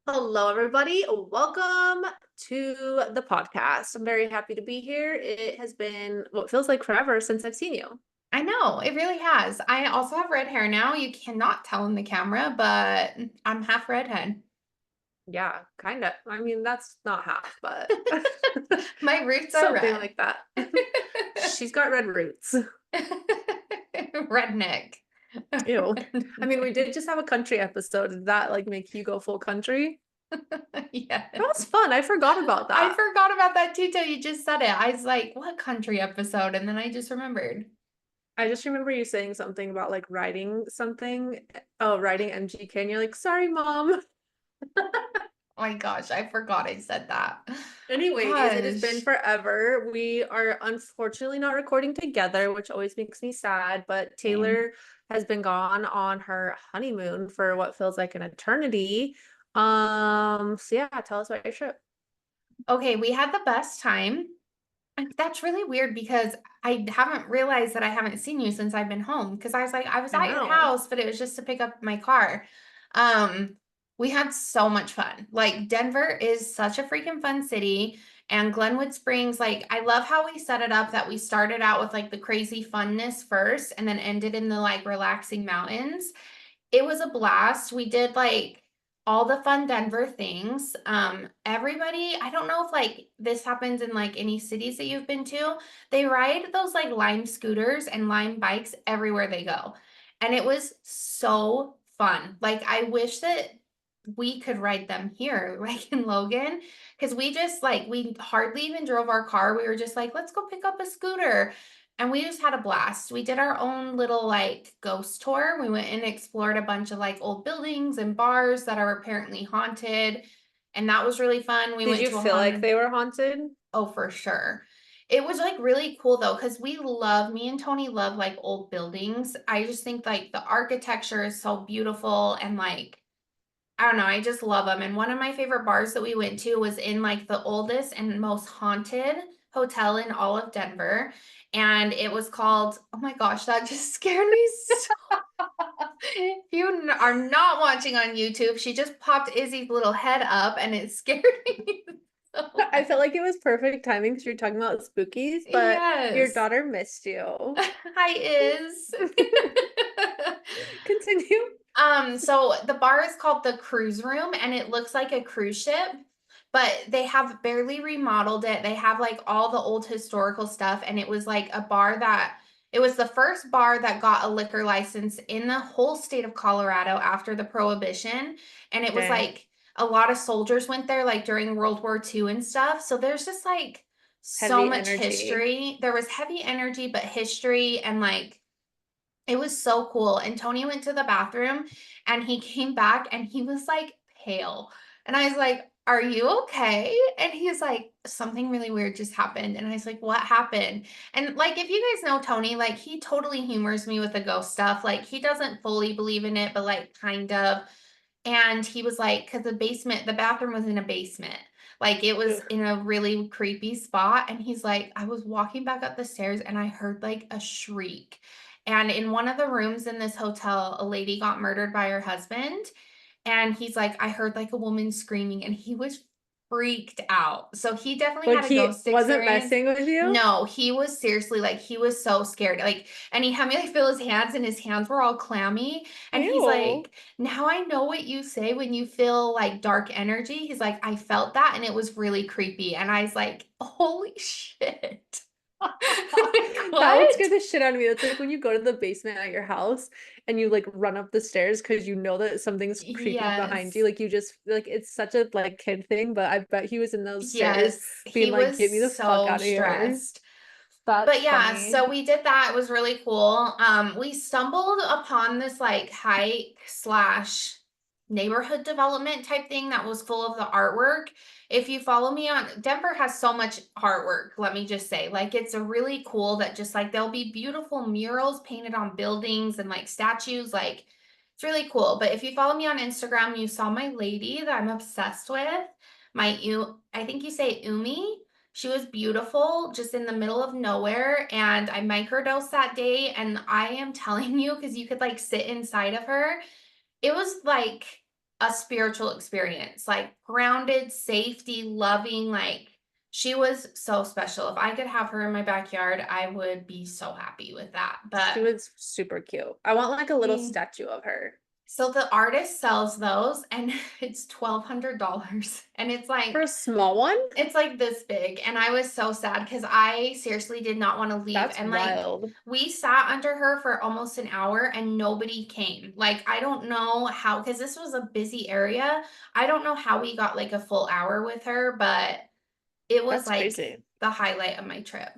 Hello, everybody. Welcome to the podcast. I'm very happy to be here. It has been what feels like forever since I've seen you. I know, it really has. I also have red hair now. You cannot tell in the camera, but I'm half redhead. Yeah, kind of. I mean, that's not half, but My roots are something red. like that. She's got red roots. Redneck. Ew. I mean, we did just have a country episode. Did that like make you go full country? That was Yes. fun. I forgot about I that. forgot about that too till you just said it. I was like, what country episode? And then I just remembered. I just remember you saying something about like writing something. Oh, writing MGK, and you're like, sorry, mom. Oh my gosh, I forgot I said that. Anyways, it has been Gosh. forever. We are unfortunately not recording together, which always makes me sad, but Same. Taylor has been gone on her honeymoon for what feels like an eternity. So yeah, tell us about your trip. Okay, we had the best time. And that's really weird because I haven't realized that I haven't seen you since I've been home because I was like, I was I at your know. house, but it was just to pick up my car. Um, we had so much fun. Like Denver is such a freaking fun city. And Glenwood Springs, like I love how we set it up that we started out with like the crazy funness first and then ended in the like relaxing mountains. It was a blast. We did like all the fun Denver things. Everybody, I don't know if like this happens in like any cities that you've been to. They ride those like Lime scooters and Lime bikes everywhere they go. And it was so fun. Like I wish that we could ride them here, like in Logan, because we just like we hardly even drove our car. We were just like, let's go pick up a scooter. And we just had a blast. We did our own little like ghost tour. We went and explored a bunch of like old buildings and bars that are apparently haunted. And that was really fun. We Did went you to a feel like haunted, they were haunted? oh, for sure. It was like really cool though, because me and Tony love like old buildings. I just think like the architecture is so beautiful and like I don't know, I just love them. And one of my favorite bars that we went to was in like the oldest and most haunted hotel in all of Denver. And it was called, oh my gosh, that just scared me so. If you are not watching on YouTube, she just popped Izzy's little head up and it scared me so I felt bad. like it was perfect timing because you're talking about spookies, but your Yes. daughter missed you. Hi, Iz. Continue. So the bar is called the Cruise Room and it looks like a cruise ship, but they have barely remodeled it. They have like all the old historical stuff, and it was like a bar that it was the first bar that got a liquor license in the whole state of Colorado after the Prohibition. And it was Dang. like a lot of soldiers went there like during World War II and stuff. So there's just like so Heavy much energy. history. There was heavy energy, but history and like it was so cool. And Tony went to the bathroom and he came back and he was like pale. And I was like, are you okay? And he's like, something really weird just happened. And I was like, what happened? And like, if you guys know Tony, like he totally humors me with the ghost stuff. Like he doesn't fully believe in it, but like kind of. And he was like, because the bathroom was in a basement. Like it was Ugh. in a really creepy spot. And he's like, I was walking back up the stairs and I heard like a shriek. And in one of the rooms in this hotel, a lady got murdered by her husband. And he's like, I heard like a woman screaming, and he was freaked out. So he definitely Like had a he ghost wasn't experience. messing with you? No, he was seriously like, he was so scared. Like, and he had me like feel his hands, and his hands were all clammy. And he's Ew. like, now I know what you say when you feel like dark energy. He's like, I felt that, and it was really creepy. And I was like, holy shit. Like, That would what? scare the shit out of me. That's like when you go to the basement at your house and you like run up the stairs because you know that something's creeping behind you. Yes. Like you just like it's such a like kid thing, but I bet he was in those stairs Yes, being he like, was get me the fuck so out of here. stressed. That's But yeah, so funny. we did that. It was really cool. We stumbled upon this like hike slash neighborhood development type thing that was full of the artwork. If you follow me on Denver has so much artwork, let me just say. Like it's a really cool that just like there'll be beautiful murals painted on buildings and like statues. Like it's really cool. But if you follow me on Instagram, you saw my lady that I'm obsessed with. I think you say Umi. She was beautiful, just in the middle of nowhere. And I microdosed that day. And I am telling you, because you could like sit inside of her. It was like a spiritual experience, like grounded, safety, loving, like she was so special. If I could have her in my backyard, I would be so happy with that. But She was super cute. I want like a little she statue of her. so the artist sells those and it's $1,200 and For a small one? it's like this big. And I was so sad because I seriously did not want to leave. That's And like wild. we sat under her for almost an hour and nobody came. Like I don't know how, because this was a busy area. I don't know how we got like a full hour with her, but it was That's like crazy. the highlight of my trip.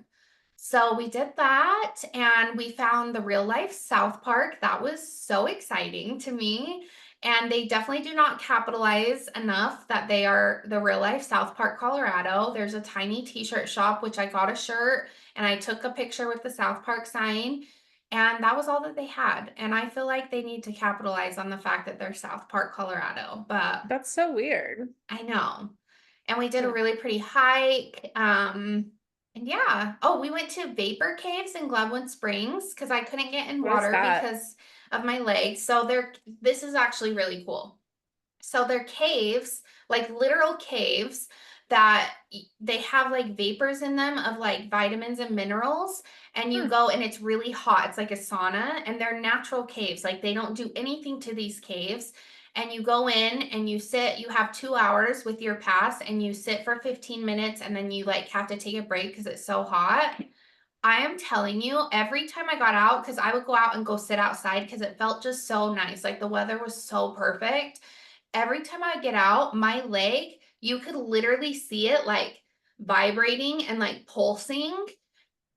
So we did that and we found the real life South Park. That was so exciting to me. And they definitely do not capitalize enough that they are the real life South Park, Colorado. There's a tiny t-shirt shop, which I got a shirt and I took a picture with the South Park sign. And that was all that they had. And I feel like they need to capitalize on the fact that they're South Park, Colorado. But That's so weird. I know. And we did a Hmm. really pretty hike. And yeah. Oh, we went to Vapor Caves in Glenwood Springs because I couldn't get in What is water that? because of my legs. So this is actually really cool. So they're caves, like literal caves that they have like vapors in them of like vitamins and minerals. And you Hmm. go and it's really hot. It's like a sauna and they're natural caves. Like they don't do anything to these caves. And you go in and you sit, you have 2 hours with your pass and you sit for 15 minutes and then you like have to take a break because it's so hot. I am telling you, every time I got out, because I would go out and go sit outside because it felt just so nice. Like the weather was so perfect. Every time I get out, my leg, you could literally see it like vibrating and like pulsing.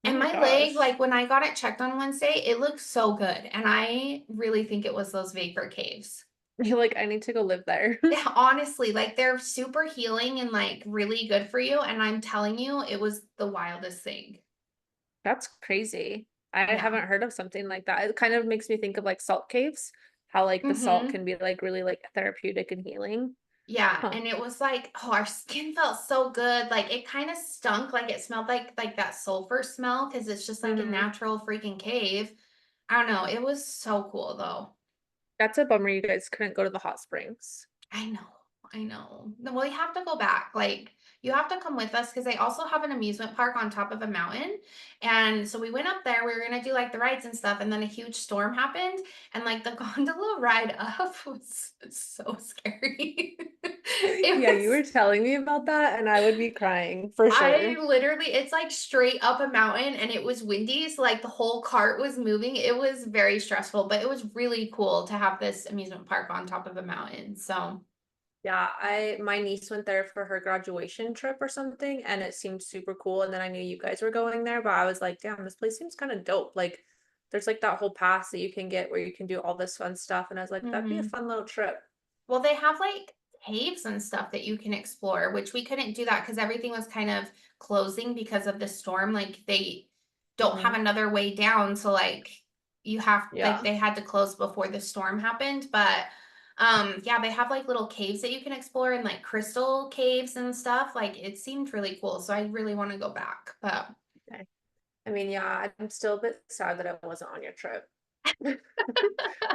Oh And my my leg, gosh. like when I got it checked on Wednesday, it looked so good. And I really think it was those vapor caves. You're like, I need to go live there. Yeah, honestly, like they're super healing and like really good for you. And I'm telling you, it was the wildest thing. That's crazy. I Yeah. haven't heard of something like that. It kind of makes me think of like salt caves, how like the salt Mm-hmm. can be like really like therapeutic and healing. Yeah, Huh. and it was like, oh, our skin felt so good. Like it kind of stunk, like it smelled like that sulfur smell because it's just like a Hmm. natural freaking cave. I don't know. It was so cool though. That's a bummer you guys couldn't go to the hot springs. I know. I know. Well, you have to go back. Like, you have to come with us because they also have an amusement park on top of a mountain. And so we went up there. We were going to do like the rides and stuff. And then a huge storm happened. And like the gondola ride up was so scary. It Yeah, you was, were telling me about that and I would be crying for I sure. literally, it's like straight up a mountain and it was windy. So like the whole cart was moving. It was very stressful, but it was really cool to have this amusement park on top of a mountain. So. Yeah, I my niece went there for her graduation trip or something, and it seemed super cool. And then I knew you guys were going there, but I was like, damn, this place seems kind of dope. Like, there's like that whole pass that you can get where you can do all this fun stuff. And I was like, that'd be a Mhm. fun little trip. Well, they have like caves and stuff that you can explore, which we couldn't do that because everything was kind of closing because of the storm. Like they don't have Hmm. another way down. So like you have like Yeah. they had to close before the storm happened. But yeah, they have like little caves that you can explore and like crystal caves and stuff. Like it seemed really cool. So I really want to go back. But Okay. I mean, yeah, I'm still a bit sad that I wasn't on your trip.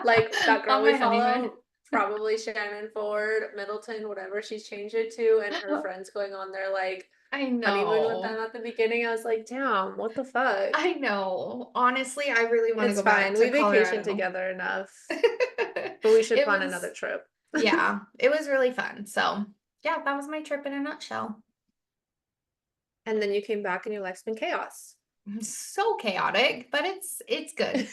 Like that girl on we my honeymoon. follow, probably Shannon Ford, Middleton, whatever she's changed it to, and her friends going on their like I honeymoon with know. them at the beginning. I was like, damn, what the fuck? I know. Honestly, I really want to It's go back fine. to We vacation Colorado. together enough, but we should It plan another was, trip. yeah, it was really fun. So, yeah, that was my trip in a nutshell. And then you came back and your life's been chaos. So chaotic, but it's good.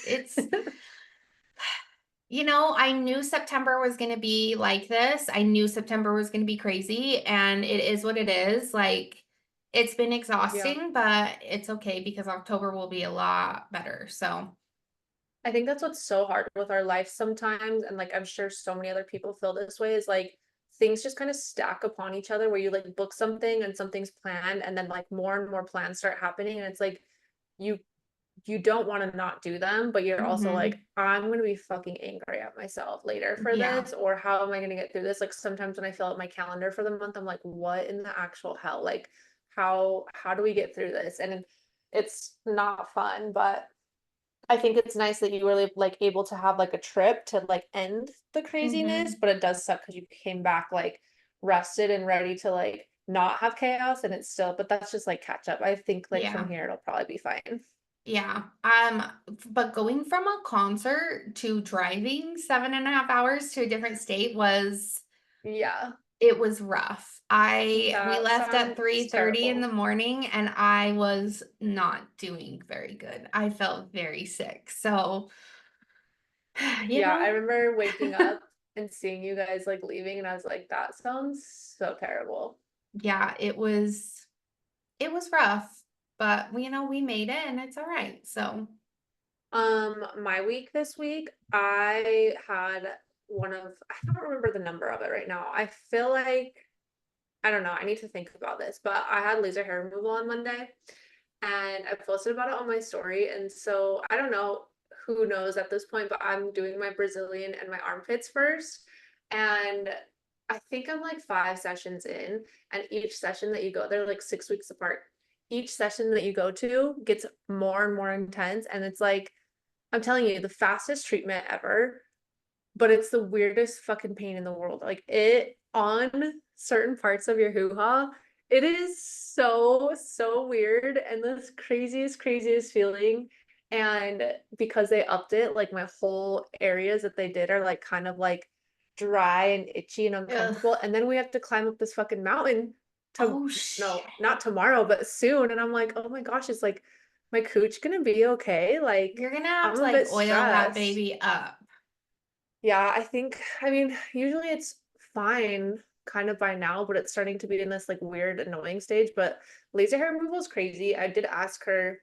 I knew September was going to be like this. I knew September was going to be crazy, and it is what it is. Like, it's been Yeah. exhausting, but it's okay because October will be a lot better. So, I think that's what's so hard with our life sometimes. And like, I'm sure so many other people feel this way is like things just kind of stack upon each other where you like book something and something's planned and then like more and more plans start happening. And it's like you you don't want to not do them, but you're also like, mhm, I'm gonna be fucking angry at myself later for yeah. this, or how am I gonna get through this? Like sometimes when I fill out my calendar for the month, I'm like, what in the actual hell? Like, how do we get through this? And it's not fun, but I think it's nice that you were like able to have like a trip to like end the craziness, Hmm. but it does suck because you came back like rested and ready to like not have chaos and it's still, but that's just like catch up. I think like from Yeah. here it'll probably be fine. Yeah. But going from a concert to driving 7.5 hours to a different state Yeah, it was rough. We that left at sounds 3:30 in the terrible. morning and I was not doing very good. I felt very sick. So, you Yeah, I know, remember waking up and seeing you guys like leaving and I was like, that sounds so terrible. yeah, it was rough, but we made it and it's all right. So, My week this week, I had I don't remember the number of it right now. I feel like, I don't know, I need to think about this, but I had laser hair removal on Monday and I posted about it on my story. And so I don't know who knows at this point, but I'm doing my Brazilian and my armpits first. And I think I'm like 5 sessions in, and each session that you go, they're like 6 weeks apart. Each session that you go to gets more and more intense. And it's like, I'm telling you, the fastest treatment ever, but it's the weirdest fucking pain in the world. Like it on certain parts of your hoo-ha, it is so weird and the craziest feeling. And because they upped it, like my whole areas that they did are like kind of like dry and itchy and ugh. uncomfortable. And then we have to climb up this fucking mountain to Oh shit. no, not tomorrow, but soon. And I'm like, oh my gosh, is like my cooch gonna be okay? Like You're gonna have I'm to a like bit oil that stressed. baby up. Yeah, I think, I mean, usually it's fine kind of by now, but it's starting to be in this like weird, annoying stage. But laser hair removal is crazy. I did ask her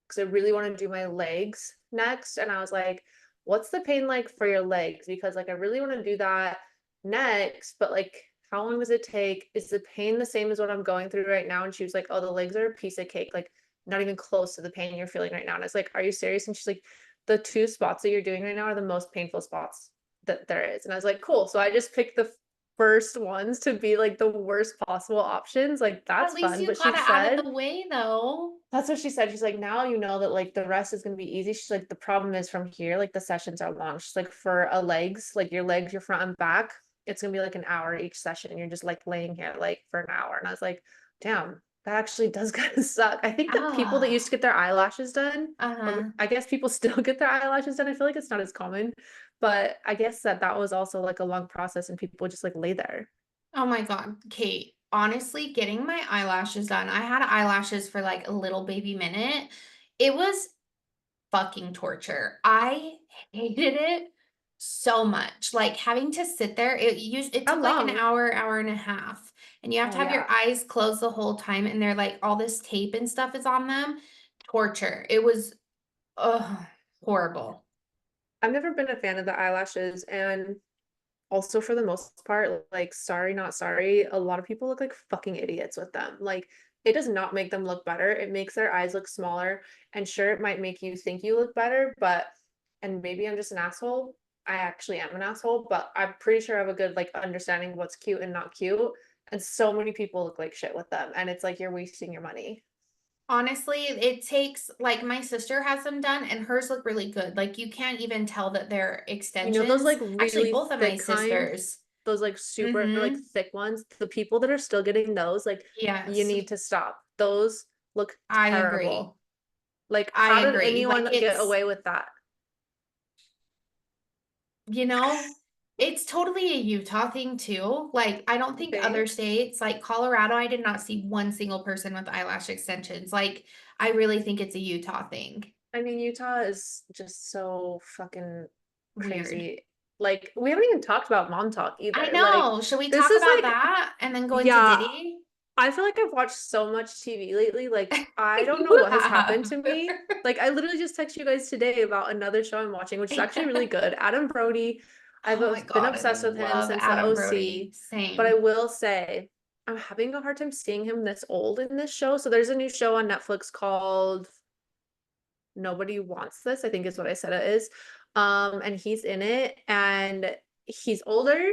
because I really want to do my legs next. And I was like, what's the pain like for your legs? Because like I really want to do that next, but like how long does it take? Is the pain the same as what I'm going through right now? And she was like, oh, the legs are a piece of cake, like not even close to the pain you're feeling right now. And I was like, are you serious? And she's like, the two spots that you're doing right now are the most painful spots that there is. And I was like, cool. So I just picked the first ones to be like the worst possible options. Like At that's least fun. you But got she it out of said, the way though. that's what she said. She's like, now you know that like the rest is gonna be easy. She's like, the problem is from here, like the sessions are long. She's like, for a legs, like your legs, your front and back, it's gonna be like an hour each session. And you're just like laying here like for an hour. And I was like, damn, that actually does kind of suck. I think that people that used to Ah, get their eyelashes done, or uh-huh. I guess people still get their eyelashes done. I feel like it's not as common, but I guess that was also like a long process and people just like lay there. Oh my God, Kate. Honestly, getting my eyelashes done, I had eyelashes for like a little baby minute. It was fucking torture. I hated it so much. Like having to sit there, it How took like an long? hour, hour and a half. And you have Oh to have your yeah. eyes closed the whole time and they're like all this tape and stuff is on them. Torture. It was horrible. I've never been a fan of the eyelashes, and also for the most part, like sorry, not sorry, a lot of people look like fucking idiots with them. Like it does not make them look better. It makes their eyes look smaller. And sure, it might make you think you look better, but and maybe I'm just an asshole. I actually am an asshole, but I'm pretty sure I have a good like understanding of what's cute and not cute. And so many people look like shit with them. And it's like you're wasting your money. Honestly, it takes like my sister has them done and hers look really good. Like you can't even tell that they're You know those extensions. like Actually, really both of my thick kind, sisters. those like super like Mhm. thick ones, the people that are still getting those, like you Yes, need to stop. Those look I agree. terrible. Like I how did agree. Like anyone get away with that? you know, it's totally a Utah thing too. Like I don't You think other think? states, like Colorado, I did not see one single person with eyelash extensions. Like I really think it's a Utah thing. I mean, Utah is just so fucking Weird. crazy. Like we haven't even talked about mom talk I either. Like know. Should we this talk is about like, that and then go into yeah, Diddy? I feel like I've watched so much TV lately. Like, I don't know You what has happened have. to me. Like, I literally just texted you guys today about another show I'm watching, which is actually really good. Adam Brody. I've Oh my been God, I obsessed with him love since the Adam Brody. OC. But I Same. will say, I'm having a hard time seeing him this old in this show. So there's a new show on Netflix called Nobody Wants This, I think is what I said it is. And he's in it and he's older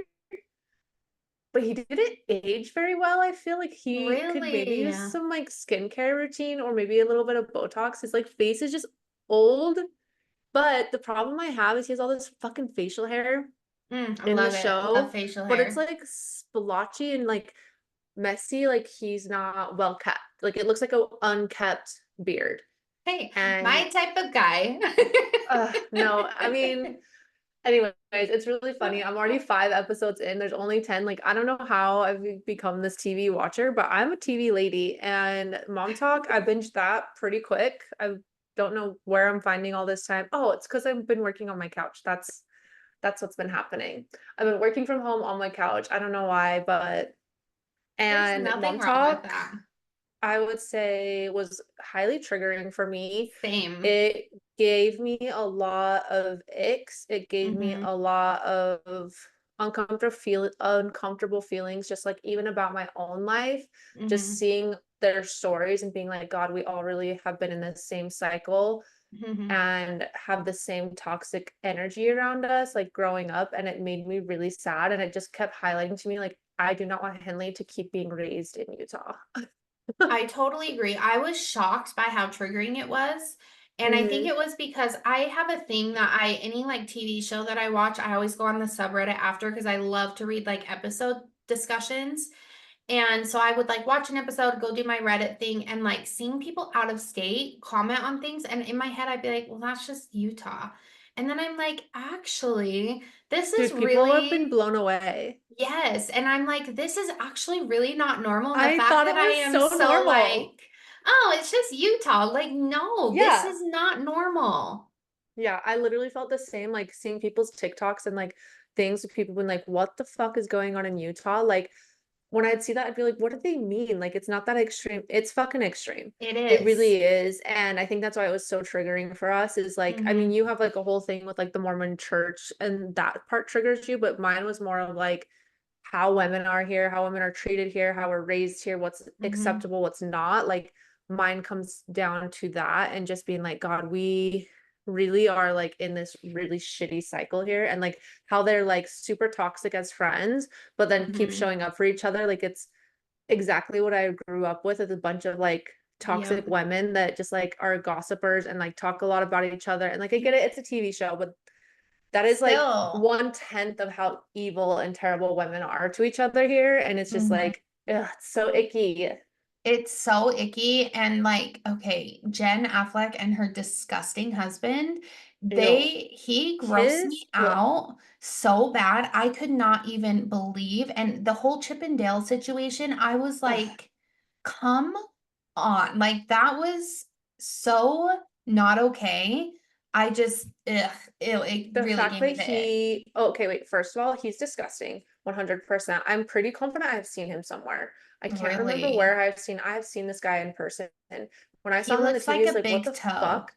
but he didn't age very well. I feel like he could maybe Really? use some like skincare routine or maybe a little bit of Botox. His like face is just old But the problem I have is he has all this fucking facial hair I in the love it. Love show, facial but it's hair. like splotchy and like messy, like he's not well kept. Like it looks like a unkept beard. Hey, And my type of guy. no, I mean, anyways, it's really funny. I'm already 5 episodes in. There's only 10. Like, I don't know how I've become this TV watcher, but I'm a TV lady. And Mom Talk, I binged that pretty quick. I don't know where I'm finding all this time. Oh, it's because I've been working on my couch. That's what's been happening. I've been working from home on my couch. I don't know why, but There's and nothing Mom wrong with Talk, that. I would say was highly triggering for me. Same. It gave me a lot of icks. It gave me Mm-hmm. a lot of uncomfortable feelings, just like even about my own life, just Mm-hmm. seeing their stories and being like, God, we all really have been in the same cycle Mm-hmm. and have the same toxic energy around us, like growing up. And it made me really sad. And it just kept highlighting to me, like, I do not want Henley to keep being raised in Utah. I totally agree. I was shocked by how triggering it was. And I think Hmm. it was because I have a thing that any like TV show that I watch, I always go on the subreddit after because I love to read like episode discussions. And so I would like watch an episode, go do my Reddit thing, and like seeing people out of state comment on things. And in my head, I'd be like, well, that's just Utah. And then I'm like, actually, this is Dude, people have been really, blown away. yes. And I'm like, this is actually really not normal. And the I fact thought that it I was am so so normal. like, oh, it's just Utah. Like, no, this Yeah. is not normal. Yeah, I literally felt the same, like seeing people's TikToks and like things with people being like, what the fuck is going on in Utah? Like when I'd see that, I'd be like, what do they mean? Like it's not that extreme. It's fucking extreme. It It is. really is. And I think that's why it was so triggering for us is like, I mean, Mm-hmm. you have like a whole thing with like the Mormon church and that part triggers you, but mine was more of like how women are here, how women are treated here, how we're raised here, what's Mm-hmm. acceptable, what's not. Like mine comes down to that and just being like, God, we really are like in this really shitty cycle here and like how they're like super toxic as friends but then keep Mm-hmm. showing up for each other like it's exactly what I grew up with a bunch of like toxic Yep. women that just like are gossipers and like talk a lot about each other and like I get it it's a TV show but that is like Still. 1/10 of how evil and terrible women are to each other here and it's just Mm-hmm. like ugh, it's so icky. It's so icky. And like, okay, Jen Affleck and her disgusting husband, Ew. he grossed me His ugh, out so bad. I could not even believe. And the whole Chippendale situation, I was ugh. like, come on. Like, that was so not okay. I just, ugh, it The really fact gave me that the ick. he oh, okay, wait, first of all, he's disgusting, 100%. I'm pretty confident I've seen him somewhere. I can't remember Really. where I've seen this guy in person. When I He saw him on the looks TV, like I a was like, what big the toe. fuck?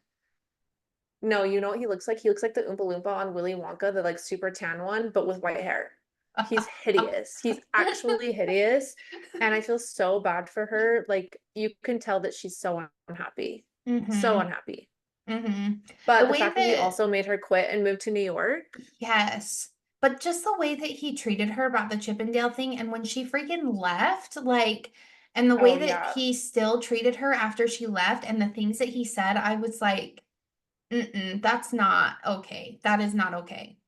No, you know what he looks like? He looks like the Oompa Loompa on Willy Wonka, the like super tan one, but with white hair. He's hideous. He's actually hideous. And I feel so bad for her. Like you can tell that she's so unhappy. So Mm-hmm. unhappy. Mm-hmm. The But the way fact that he that, also made her quit and move to New York. yes, but just the way that he treated her about the Chippendale thing, and when she freaking left, like, and the way Oh that yeah. he still treated her after she left, and the things that he said, I was like, mm-mm, that's not okay. That is not okay.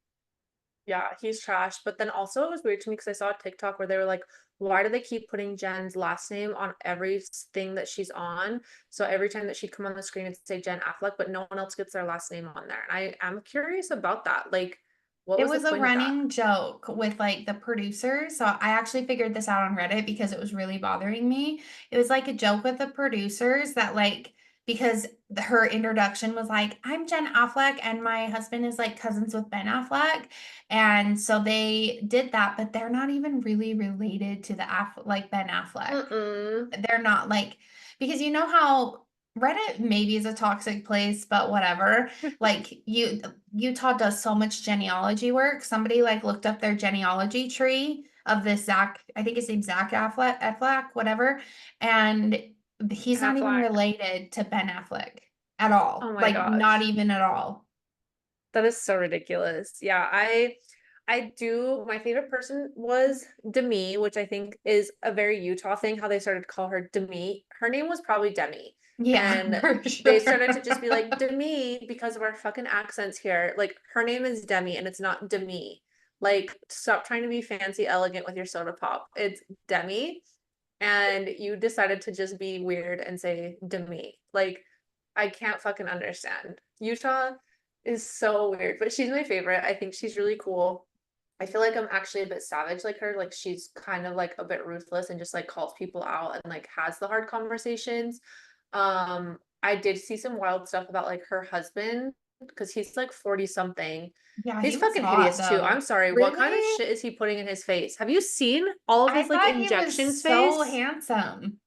Yeah, he's trash. But then also it was weird to me because I saw a TikTok where they were like, why do they keep putting Jen's last name on every thing that she's on? So every time that she'd come on the screen, it'd say Jen Affleck, but no one else gets their last name on there. And I am curious about that. Like, what It was the was a point of that? running joke with like the producers. So I actually figured this out on Reddit because it was really bothering me. It was like a joke with the producers that like because her introduction was like, I'm Jen Affleck and my husband is like cousins with Ben Affleck. And so they did that, but they're not even really related to the like Ben Affleck. Mm-mm. They're not like because you know how Reddit maybe is a toxic place, but whatever. Like Utah does so much genealogy work. Somebody like looked up their genealogy tree of this Zach, I think his name's Zach Affleck, whatever. And he's not even Affleck. related to Ben Affleck at Oh all. my Like not gosh. even at all. That is so ridiculous. Yeah, I do my favorite person was Demi, which I think is a very Utah thing, how they started to call her Demi. Her name was probably Demi. Yeah, And for they sure. started to just be like Demi because of our fucking accents here. Like her name is Demi and it's not Demi. Like stop trying to be fancy elegant with your soda pop. It's Demi. And you decided to just be weird and say Demi. Like I can't fucking understand. Utah is so weird, but she's my favorite. I think she's really cool. I feel like I'm actually a bit savage like her. Like she's kind of like a bit ruthless and just like calls people out and like has the hard conversations. I did see some wild stuff about like her husband because he's like 40 something. Yeah, he He's was fucking hot hideous too. I'm though. sorry. What kind of Really? shit is he putting in his face? Have you seen all of I his like thought he was injections so face? handsome.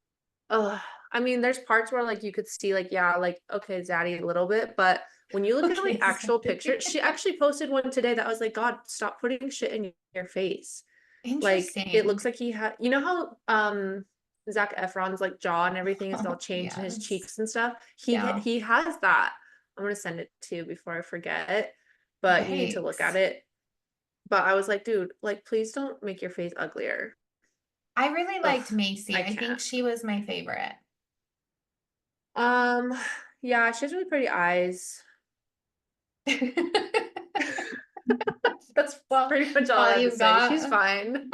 Ugh. I mean, there's parts where like you could see like, yeah, like, okay, Zaddy a little bit, but when you look at like Okay, actual sorry. pictures, she actually posted one today that was like, God, stop putting shit in your face. Like it looks Interesting. like he had, you know how Zac Efron's like jaw and everything is all Oh, changed in his yes. cheeks and stuff. Yeah. He has that. I'm gonna send it to you before I forget, but you need to look at Yikes. it. But I was like, dude, like please don't make your face uglier. I really Ugh, liked Macy. I I think can't. she was my favorite. Um, yeah, she has really pretty eyes. That's Well, pretty much all I all have to you've say. She's got. fine.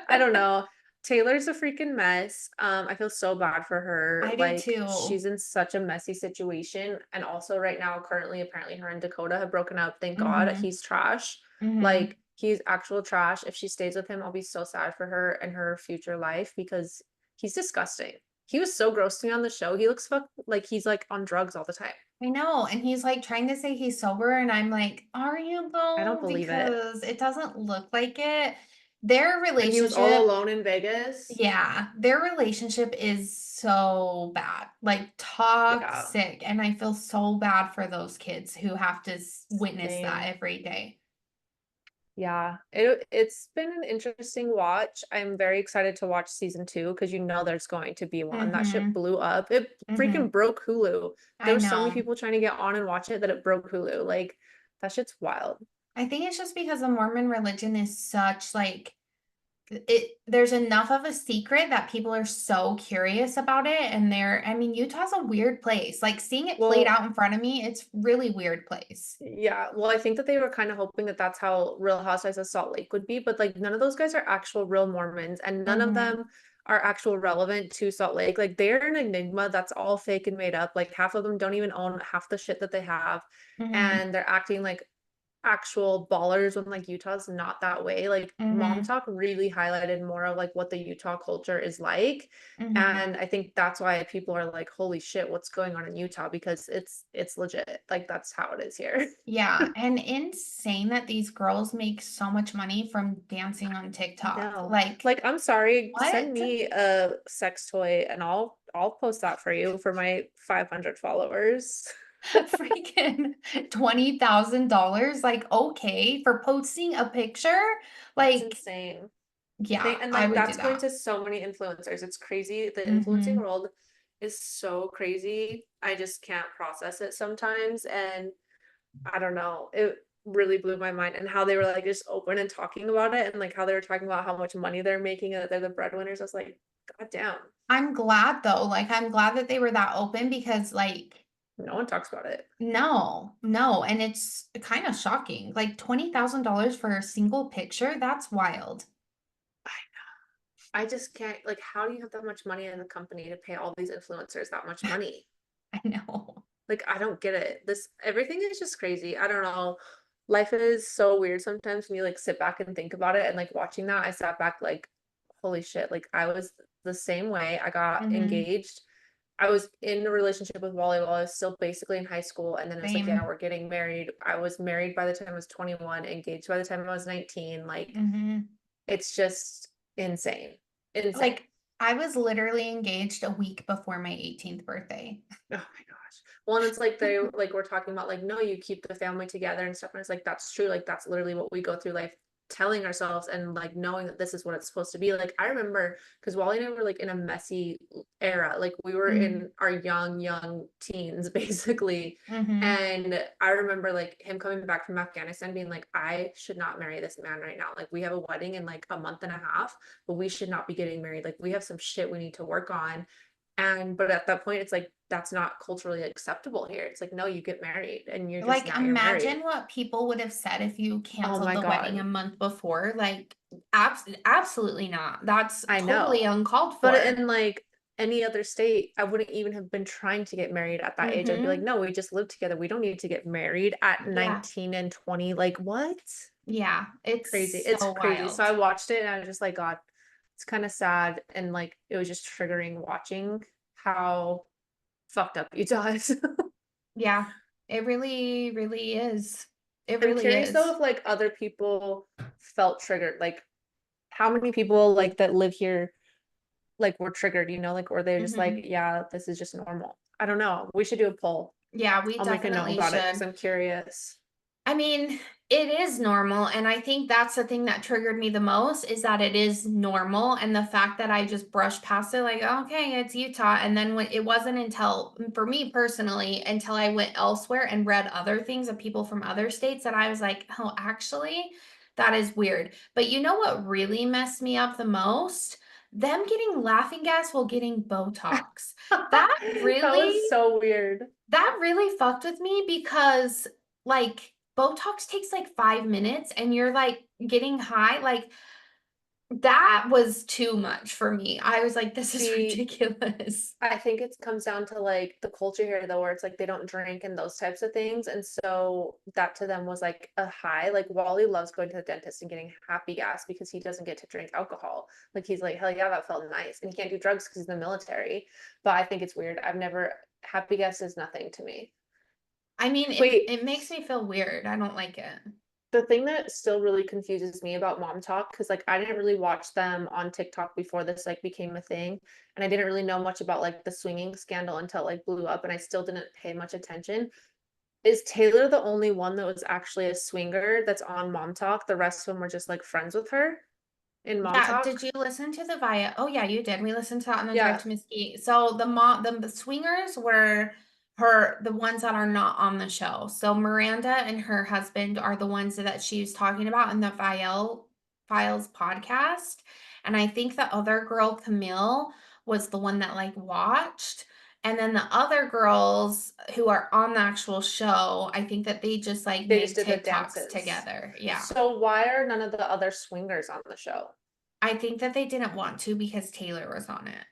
I don't know. Taylor's a freaking mess. I feel so bad for her. I do Like, too. she's in such a messy situation. And also, right now, currently, apparently, her and Dakota have broken up. Thank God. Mm-hmm. He's trash. Mm-hmm. Like, he's actual trash. If she stays with him, I'll be so sad for her and her future life because he's disgusting. He was so gross to me on the show. He looks like he's like on drugs all the time. I know. And he's like trying to say he's sober. And I'm like, are you I don't though? believe it. Because it doesn't look like it. Their And he was all relationship, alone in Vegas. yeah, their relationship is so bad, like Yeah, toxic. And I feel so bad for those kids who have to witness that same. every day. Yeah, it's been an interesting watch. I'm very excited to watch season two because you know there's going to be one. That shit Mm-hmm. blew up. It Mm-hmm. freaking broke Hulu. There I were so many know. people trying to get on and watch it that it broke Hulu. Like that shit's wild. I think it's just because the Mormon religion is such like there's enough of a secret that people are so curious about it and I mean Utah's a weird place. Like seeing it played Well, out in front of me, it's really weird place. yeah, well, I think that they were kind of hoping that that's how Real Housewives of Salt Lake would be, but like none of those guys are actual real Mormons, and none of Mm-hmm. them are actual relevant to Salt Lake. Like they're an enigma that's all fake and made up. Like half of them don't even own half the shit that they have, Mm-hmm. and they're acting like actual ballers when like Utah's not that way. Like Mom Mm-hmm. Talk really highlighted more of like what the Utah culture is like. Mm-hmm. And I think that's why people are like, holy shit, what's going on in Utah? Because it's legit. Like that's how it is here. Yeah, and insane that these girls make so much money from dancing on I TikTok. know. Like, Like, I'm sorry, send what? me a sex toy and I'll post that for you for my 500 followers. Freaking $20,000? Like, okay, for posting a picture? That's Like, insane. yeah, And I like would do that's going that. to so many influencers. It's crazy. The influencing Mm-hmm. world is so crazy. I just can't process it sometimes. And I don't know. It really blew my mind and how they were like just open and talking about it and like how they were talking about how much money they're making and that they're the breadwinners. I was like, God damn. I'm glad though. Like, I'm glad that they were that open because, like, No one talks about it. no, no. And it's kind of shocking. Like, $20,000 for a single picture? That's wild. I just can't like how do you have that much money in the company to pay all these influencers that much money? I know. Like I don't get it. This everything is just crazy. I don't know. Life is so weird sometimes when you like sit back and think about it and like watching that I sat back like holy shit. Like I was the same way. I got Mm-hmm. engaged. I was in a relationship with Wally while I was still basically in high school and then it was like yeah, Same. we're getting married. I was married by the time I was 21, engaged by the time I was 19. Like Mm-hmm. it's just insane. Insane. Like, I was literally engaged a week before my 18th birthday. Oh my gosh. Well, and it's like they like we're talking about like no, you keep the family together and stuff. And it's like that's true. Like that's literally what we go through life telling ourselves and like knowing that this is what it's supposed to be. Like I remember because Wally and I were like in a messy era. Like we were Mm-hmm. in our young teens basically. Mm-hmm. And I remember like him coming back from Afghanistan being like, I should not marry this man right now. Like we have a wedding in like a month and a half, but we should not be getting married. Like we have some shit we need to work on but at that point, it's like that's not culturally acceptable here. It's like, no, you get married and you're just Like, now you're imagine married. what people would have said if you Oh canceled my the wedding a God. month before. Like, absolutely not. That's I totally know. uncalled But for. in like any other state, I wouldn't even have been trying to get married at that age. I'd be like, Mm-hmm. no, we just live together. We don't need to get married at Yeah. 19 and 20. Like, what? Yeah. It's Crazy. It's so crazy. So wild. I watched it and I was just like, God, it's kind of sad. And like, it was just triggering watching how fucked up Utah is. Yeah. It really, really is. It I'm really curious though is. if like other people felt triggered. Like, how many people like that live here like were triggered, like, or they're just like, Mm-hmm. yeah, this is just normal. I don't know. We should do a poll. Yeah, we I'll make a note definitely about it because should. I'm curious. I mean, it is normal. And I think that's the thing that triggered me the most is that it is normal. And the fact that I just brushed past it, like, okay, it's Utah. And then when it wasn't until, for me personally, until I went elsewhere and read other things of people from other states that I was like, oh, actually, that is weird. But you know what really messed me up the most? Them getting laughing gas while getting Botox. That That was really so weird. that really fucked with me because like Botox takes like 5 minutes and you're like getting high. Like that was too much for me. I was like, this is See, ridiculous. I think it comes down to like the culture here though, where it's like they don't drink and those types of things. And so that to them was like a high. Like Wally loves going to the dentist and getting happy gas because he doesn't get to drink alcohol. Like he's like, hell yeah, that felt nice. And he can't do drugs because he's in the military. But I think it's weird. I've never happy gas is nothing to me. I mean, it Wait, it makes me feel weird. I don't like it. the thing that still really confuses me about Mom Talk, because like I didn't really watch them on TikTok before this like became a thing, and I didn't really know much about like the swinging scandal until it like blew up, and I still didn't pay much attention. Is Taylor the only one that was actually a swinger that's on Mom Talk? The rest of them were just like friends with her in Mom Yeah, did Talk? you listen to the Via? Oh yeah, you did. We listened to that on the drive Yeah, to Mesquite. So the swingers were the ones that are not on the show. So Miranda and her husband are the ones that she was talking about in the Files podcast. And I think the other girl, Camille, was the one that like watched. And then the other girls who are on the actual show, I think that they just like they just made did the TikToks dances. together. Yeah. So why are none of the other swingers on the show? I think that they didn't want to because Taylor was on it.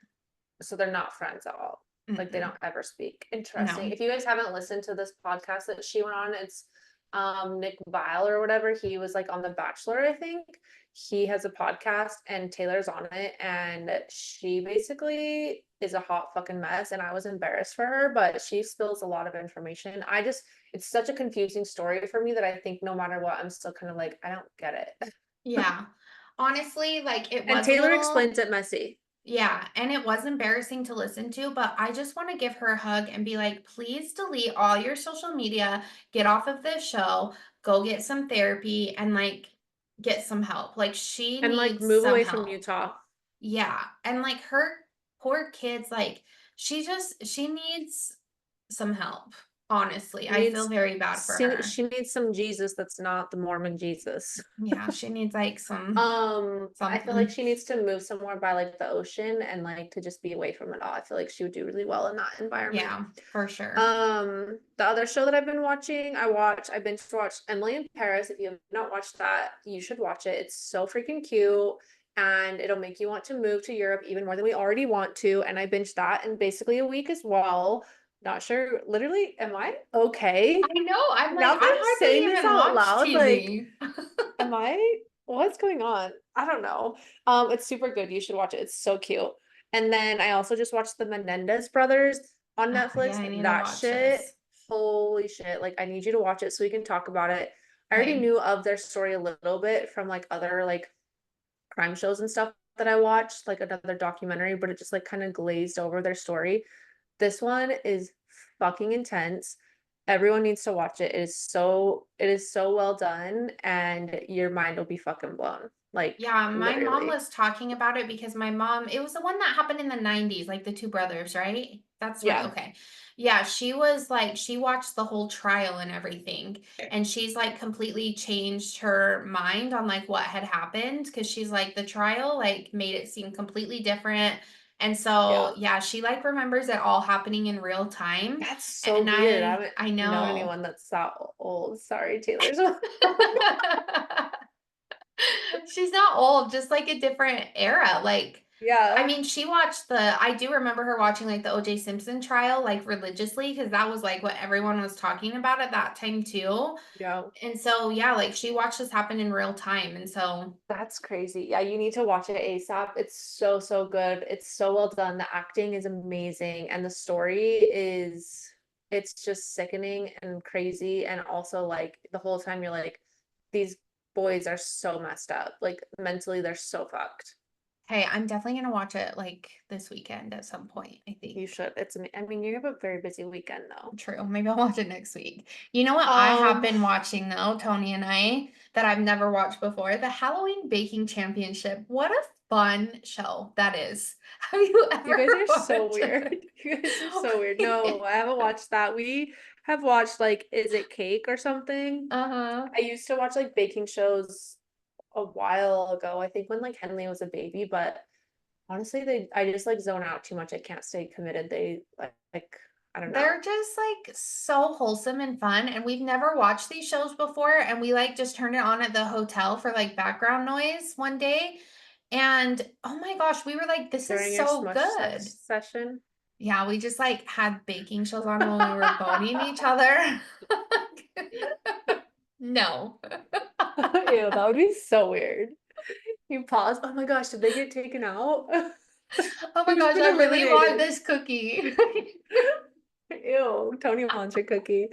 So they're not friends at all. Like they Mm-mm. don't ever speak. Interesting. No. If you guys haven't listened to this podcast that she went on, it's Nick Vile or whatever. He was like on The Bachelor, I think. He has a podcast and Taylor's on it, and she basically is a hot fucking mess. And I was embarrassed for her, but she spills a lot of information. It's such a confusing story for me that I think no matter what, I'm still kind of like, I don't get it. Yeah. Honestly, like it And was a Taylor little, explains it messy. yeah, and it was embarrassing to listen to, but I just want to give her a hug and be like, please delete all your social media, get off of this show, go get some therapy and like get some help. Like she And like needs move some away from help. Utah. Yeah. And like her poor kids, like she needs some help. Honestly, She I feel needs very bad for her. she needs some Jesus that's not the Mormon Jesus. Yeah, she needs like some I feel like something. she needs to move somewhere by like the ocean and like to just be away from it all. I feel like she would do really well in that environment. Yeah, for sure. The other show that I've been watching, I binge watched Emily in Paris. If you have not watched that, you should watch it. It's so freaking cute and it'll make you want to move to Europe even more than we already want to. And I binged that in basically a week as well. Not sure, literally, am I okay? I know. I'm like, Now that I'm I saying hardly this even out watch loud, like, TV. am I, what's going on? I don't know. It's super good. You should watch it. It's so cute. And then I also just watched the Menendez brothers on Yeah, Netflix. I need to That watch shit, this. holy shit. Like, I need you to watch it so we can talk about it. I already Okay. knew of their story a little bit from like other like crime shows and stuff that I watched, like another documentary, but it just like kind of glazed over their story. This one is fucking intense. Everyone needs to watch it. It is so well done and your mind will be fucking blown. Like Yeah, my mom literally. was talking about it because my mom, it was the one that happened in the 90s, like the two brothers, right? That's right. Yeah. Okay. Yeah, she was like, she watched the whole trial and everything. And she's like completely changed her mind on like what had happened because she's like, the trial like made it seem completely different. And so, Yeah. yeah, she like remembers it all happening in real time. That's so And weird. I I haven't known know. anyone that's that old. Sorry, Taylor Swift. She's not old, just like a different era. Like, I Yeah. mean, she watched I do remember her watching like the OJ Simpson trial, like religiously, because that was like what everyone was talking about at that time too. Yeah. And so, yeah, like she watched this happen in real time. And so, That's crazy. Yeah, you need to watch it ASAP. It's so, so good. It's so well done. The acting is amazing. And the story is, it's just sickening and crazy. And also, like, the whole time you're like, these boys are so messed up. Like, mentally, they're so fucked. hey, I'm definitely gonna watch it like this weekend at some point, I You think. should. I mean, you have a very busy weekend, though. True. Maybe I'll watch it next week. You know what I have Um, been watching though, Tony and I, that I've never watched before? The Halloween Baking Championship. What a fun show that is. Have you you ever guys are so watched weird. it? You guys are so weird. No, I haven't watched that. We have watched, like, Is It Cake or something? Uh-huh. I used to watch like baking shows a while ago. I think when like Henley was a baby, but honestly, I just like zone out too much. I can't stay committed. They like I don't know. They're just like so wholesome and fun. And we've never watched these shows before. And we like just turned it on at the hotel for like background noise one day. And oh my gosh, we were like, this is During your so smush good. session. Yeah, we just like had baking shows on when we were boning each other. No. Ew, that would be so weird. You pause. Oh my gosh, did they get taken out? Oh my Who's gosh, been I really want eliminated? this cookie. Ew, Tony wants your cookie.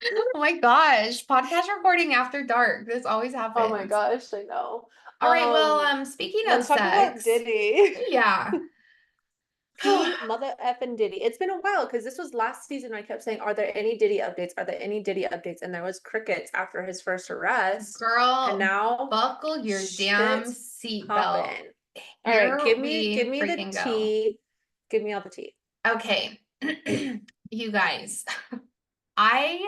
Oh my gosh, podcast recording after dark. This always Oh my happens. gosh, I know. All right, well, Um, speaking of let's talk about sex, Diddy. yeah. P mother effing Diddy. It's been a while because this was last season. I kept saying, "Are there any Diddy updates? Are there any Diddy updates?" And there was crickets after his first arrest, and Girl, now buckle your damn shit's seatbelt. popping. All right, Here give we me the freaking go. tea. Give me all the tea. Okay, you guys, I,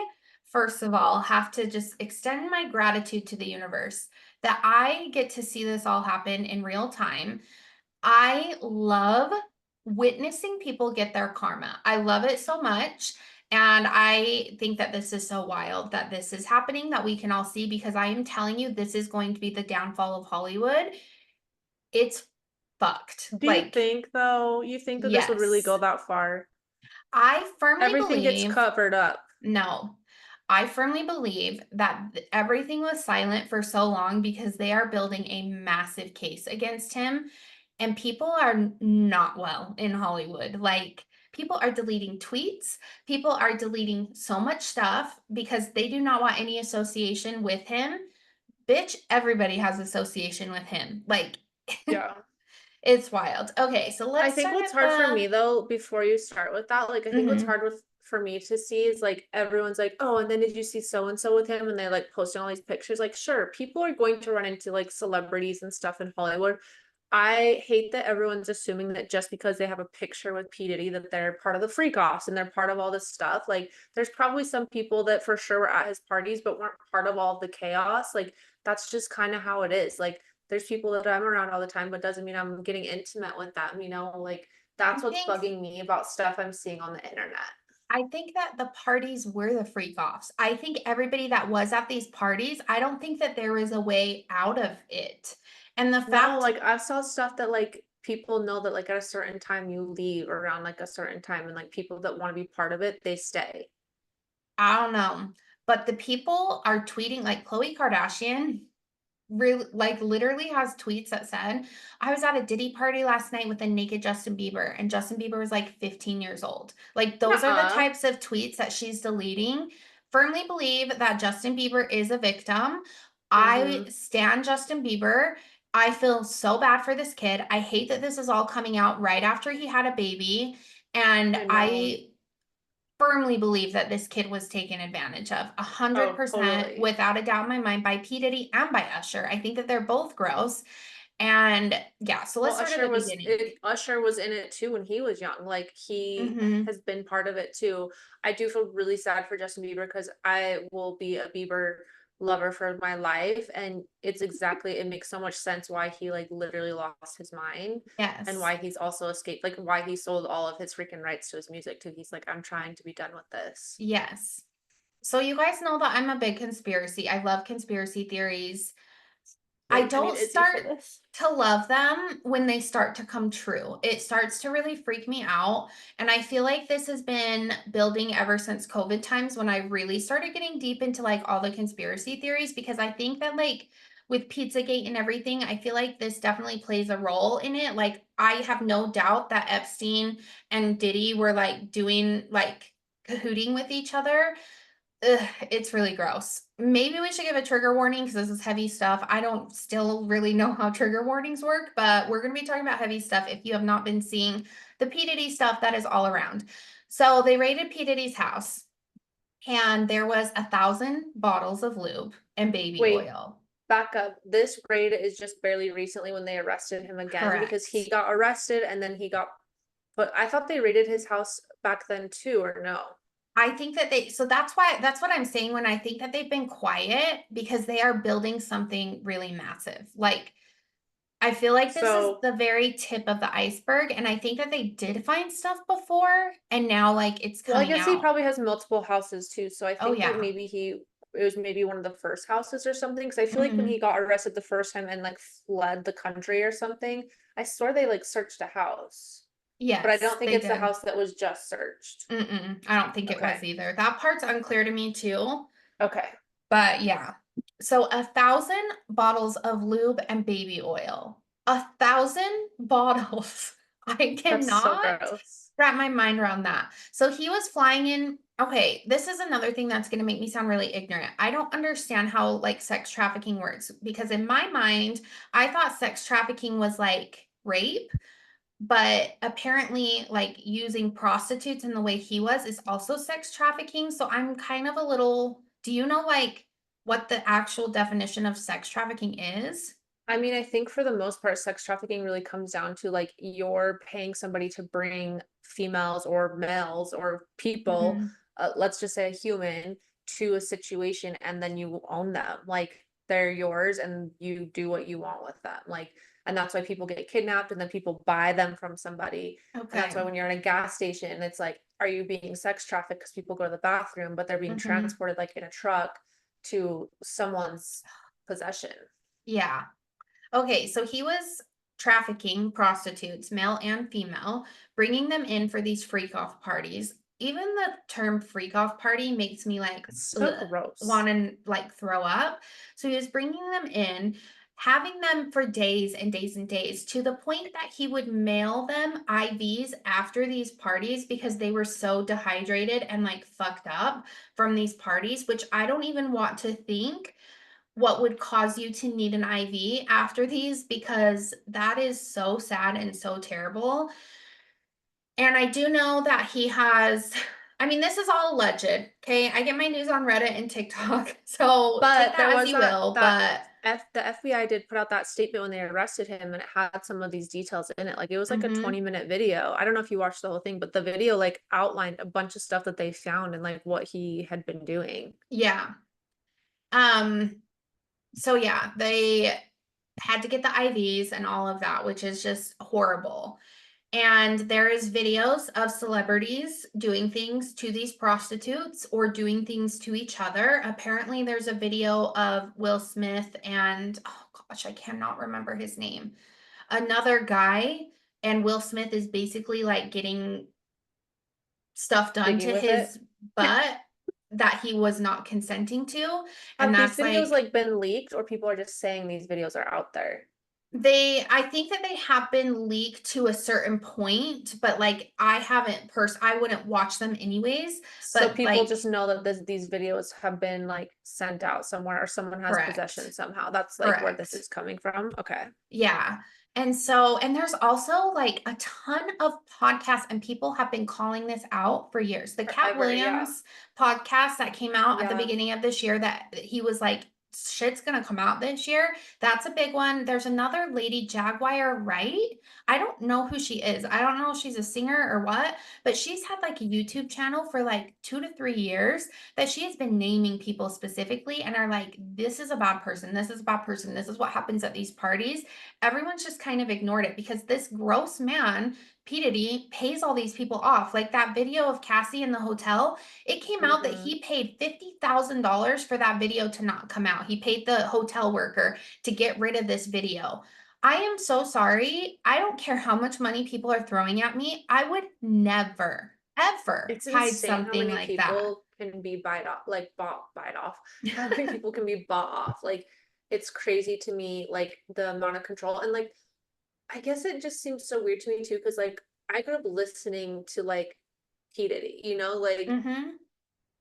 first of all, have to just extend my gratitude to the universe that I get to see this all happen in real time. I love witnessing people get their karma. I love it so much. And I think that this is so wild that this is happening, that we can all see, because I am telling you, this is going to be the downfall of Hollywood. It's fucked. Do you Like, think though? You think that this would really yes, go that far? I firmly Everything gets believe, covered up. no, I firmly believe that everything was silent for so long because they are building a massive case against him. And people are not well in Hollywood. Like, people are deleting tweets. People are deleting so much stuff because they do not want any association with him. Bitch, everybody has association with him. Like, Yeah. it's wild. Okay, so I let's think start what's at hard for the. me though, before you start with that, like I think what's Mhm. hard with for me to see is like everyone's like, oh, and then did you see so and so with him? And they like posting all these pictures. Like, sure, people are going to run into like celebrities and stuff in Hollywood. I hate that everyone's assuming that just because they have a picture with P. Diddy that they're part of the freak offs and they're part of all this stuff. Like, there's probably some people that for sure were at his parties but weren't part of all of the chaos. Like, that's just kind of how it is. Like, there's people that I'm around all the time, but doesn't mean I'm getting intimate with them, you know? Like, I that's what's think bugging me about stuff I'm seeing on the internet. I think that the parties were the freak offs. I think everybody that was at these parties, I don't think that there was a way out of it. And the No, fact, like I saw stuff that like people know that like at a certain time you leave around like a certain time and like people that want to be part of it, they stay. I don't know, but the people are tweeting, like Khloe Kardashian really, like, literally has tweets that said, I was at a Diddy party last night with a naked Justin Bieber, and Justin Bieber was like 15 years old. Like, those are the Nuh-uh. types of tweets that she's deleting. Firmly believe that Justin Bieber is a victim. I Mm-hmm. stan Justin Bieber. I feel so bad for this kid. I hate that this is all coming out right after he had a baby. And I know. I firmly believe that this kid was taken advantage of, a hundred Oh, percent, totally. without a doubt in my mind, by P. Diddy and by Usher. I think that they're both gross. And yeah, so let's Well, start at the beginning. Usher was in it too when he was young. Like he Hmm. has been part of it too. I do feel really sad for Justin Bieber because I will be a Bieber lover for my life. And it makes so much sense why he like literally lost his mind and Yes. why he's also escaped, like why he sold all of his freaking rights to his music too. He's like, I'm trying to be done with this. Yes. So you guys know that I'm a big conspiracy. I love conspiracy theories. I Wait, I don't need Izzy for start this. to love them when they start to come true. It starts to really freak me out. And I feel like this has been building ever since COVID times when I really started getting deep into like all the conspiracy theories, because I think that like with Pizzagate and everything, I feel like this definitely plays a role in it. Like I have no doubt that Epstein and Diddy were like doing like cahooting with each other. Ugh, it's really gross. Maybe we should give a trigger warning because this is heavy stuff. I don't still really know how trigger warnings work, but we're going to be talking about heavy stuff if you have not been seeing the P. Diddy stuff that is all around. So they raided P. Diddy's house and there was 1,000 bottles of lube and baby Wait, oil. back up. This raid is just barely recently when they arrested him again because he Correct. got arrested and then he got but I thought they raided his house back then too, or no? I think that so that's what I'm saying when I think that they've been quiet, because they are building something really massive. Like I feel like this is So, the very tip of the iceberg, and I think that they did find stuff before, and now like it's well, I coming guess he out. probably has multiple houses too. So I Oh think like yeah. maybe it was maybe one of the first houses or something. Because I feel like when he Hmm. got arrested the first time and like fled the country or something, I swear they like searched a house. But I don't Yes, think they it's the did. house that was just searched. I don't think it was Okay. either. That part's unclear to me too. Okay. But yeah. So 1,000 bottles of lube and baby oil. 1,000 bottles. I That's so cannot gross. wrap my mind around that. So he was flying in. Okay, this is another thing that's going to make me sound really ignorant. I don't understand how like sex trafficking works, because in my mind, I thought sex trafficking was like rape, but apparently like using prostitutes in the way he was is also sex trafficking. So I'm kind of a little, do you know like what the actual definition of sex trafficking is? I mean, I think for the most part, sex trafficking really comes down to like you're paying somebody to bring females or males or people, Mhm. let's just say a human, to a situation and then you own them. Like they're yours and you do what you want with them. Like, and that's why people get kidnapped and then people buy them from somebody. And that's Okay. why when you're in a gas station, it's like, are you being sex trafficked because people go to the bathroom, but they're being Mhm. transported like in a truck to someone's possession. Yeah. Okay, so he was trafficking prostitutes, male and female, bringing them in for these freak off parties. Even the term freak off party makes me like It's so gross. want to like throw up. So he was bringing them in, having them for days and days and days, to the point that he would mail them IVs after these parties because they were so dehydrated and like fucked up from these parties, which I don't even want to think what would cause you to need an IV after these, because that is so sad and so terrible. And I do know that he has, I mean, this is all alleged. Okay. I get my news on Reddit and TikTok. So take But that there as was you will. But the FBI did put out that statement when they arrested him and it had some of these details in it. Like it was like a mhm, 20-minute video. I don't know if you watched the whole thing, but the video like outlined a bunch of stuff that they found and like what he had been doing. yeah. Um, so yeah, they had to get the IVs and all of that, which is just horrible. And there is videos of celebrities doing things to these prostitutes or doing things to each other. Apparently, there's a video of Will Smith and, oh gosh, I cannot remember his name. Another guy, and Will Smith is basically like getting stuff done Jiggy to with it. his butt that he was not consenting to. And Have these that's videos like like been leaked or people are just saying these videos are out there? I think that they have been leaked to a certain point, but like I wouldn't watch them anyways, So but people like just know that these videos have been like sent out somewhere or someone has possession correct. somehow. That's like where this Correct. is coming from. Okay. Yeah. And there's also like a ton of podcasts, and people have been calling this out for years. The Cat Forever, yeah. Williams podcast that came out at the Yeah. beginning of this year, that he was like shit's gonna come out this year. That's a big one. There's another lady, Jaguar Wright. I don't know who she is. I don't know if she's a singer or what, but she's had like a YouTube channel for like 2 to 3 years that she has been naming people specifically and are like, this is a bad person, this is a bad person, this is what happens at these parties. Everyone's just kind of ignored it because this gross man, P. Diddy, pays all these people off. Like that video of Cassie in the hotel, it came out that Mhm. he paid $50,000 for that video to not come out. He paid the hotel worker to get rid of this video. I am so sorry. I don't care how much money people are throwing at me. I would never, ever It's hide insane how something many like that. people can be bite off. How many people can be bought off? Like, it's crazy to me, like the amount of control. And like, I guess it just seems so weird to me too, because like I grew up listening to like P. Diddy, like Mm-hmm.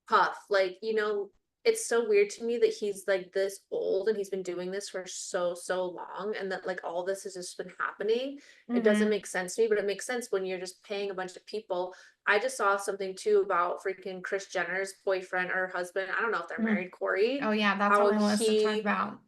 Puff, like, it's so weird to me that he's like this old and he's been doing this for so, so long, and that like all this has just been happening. It doesn't Mm-hmm. make sense to me, but it makes sense when you're just paying a bunch of people. I just saw something too about freaking Kris Jenner's boyfriend or husband. I don't know if they're Mm. married, Corey, Oh yeah, that's on how my list to talk he about.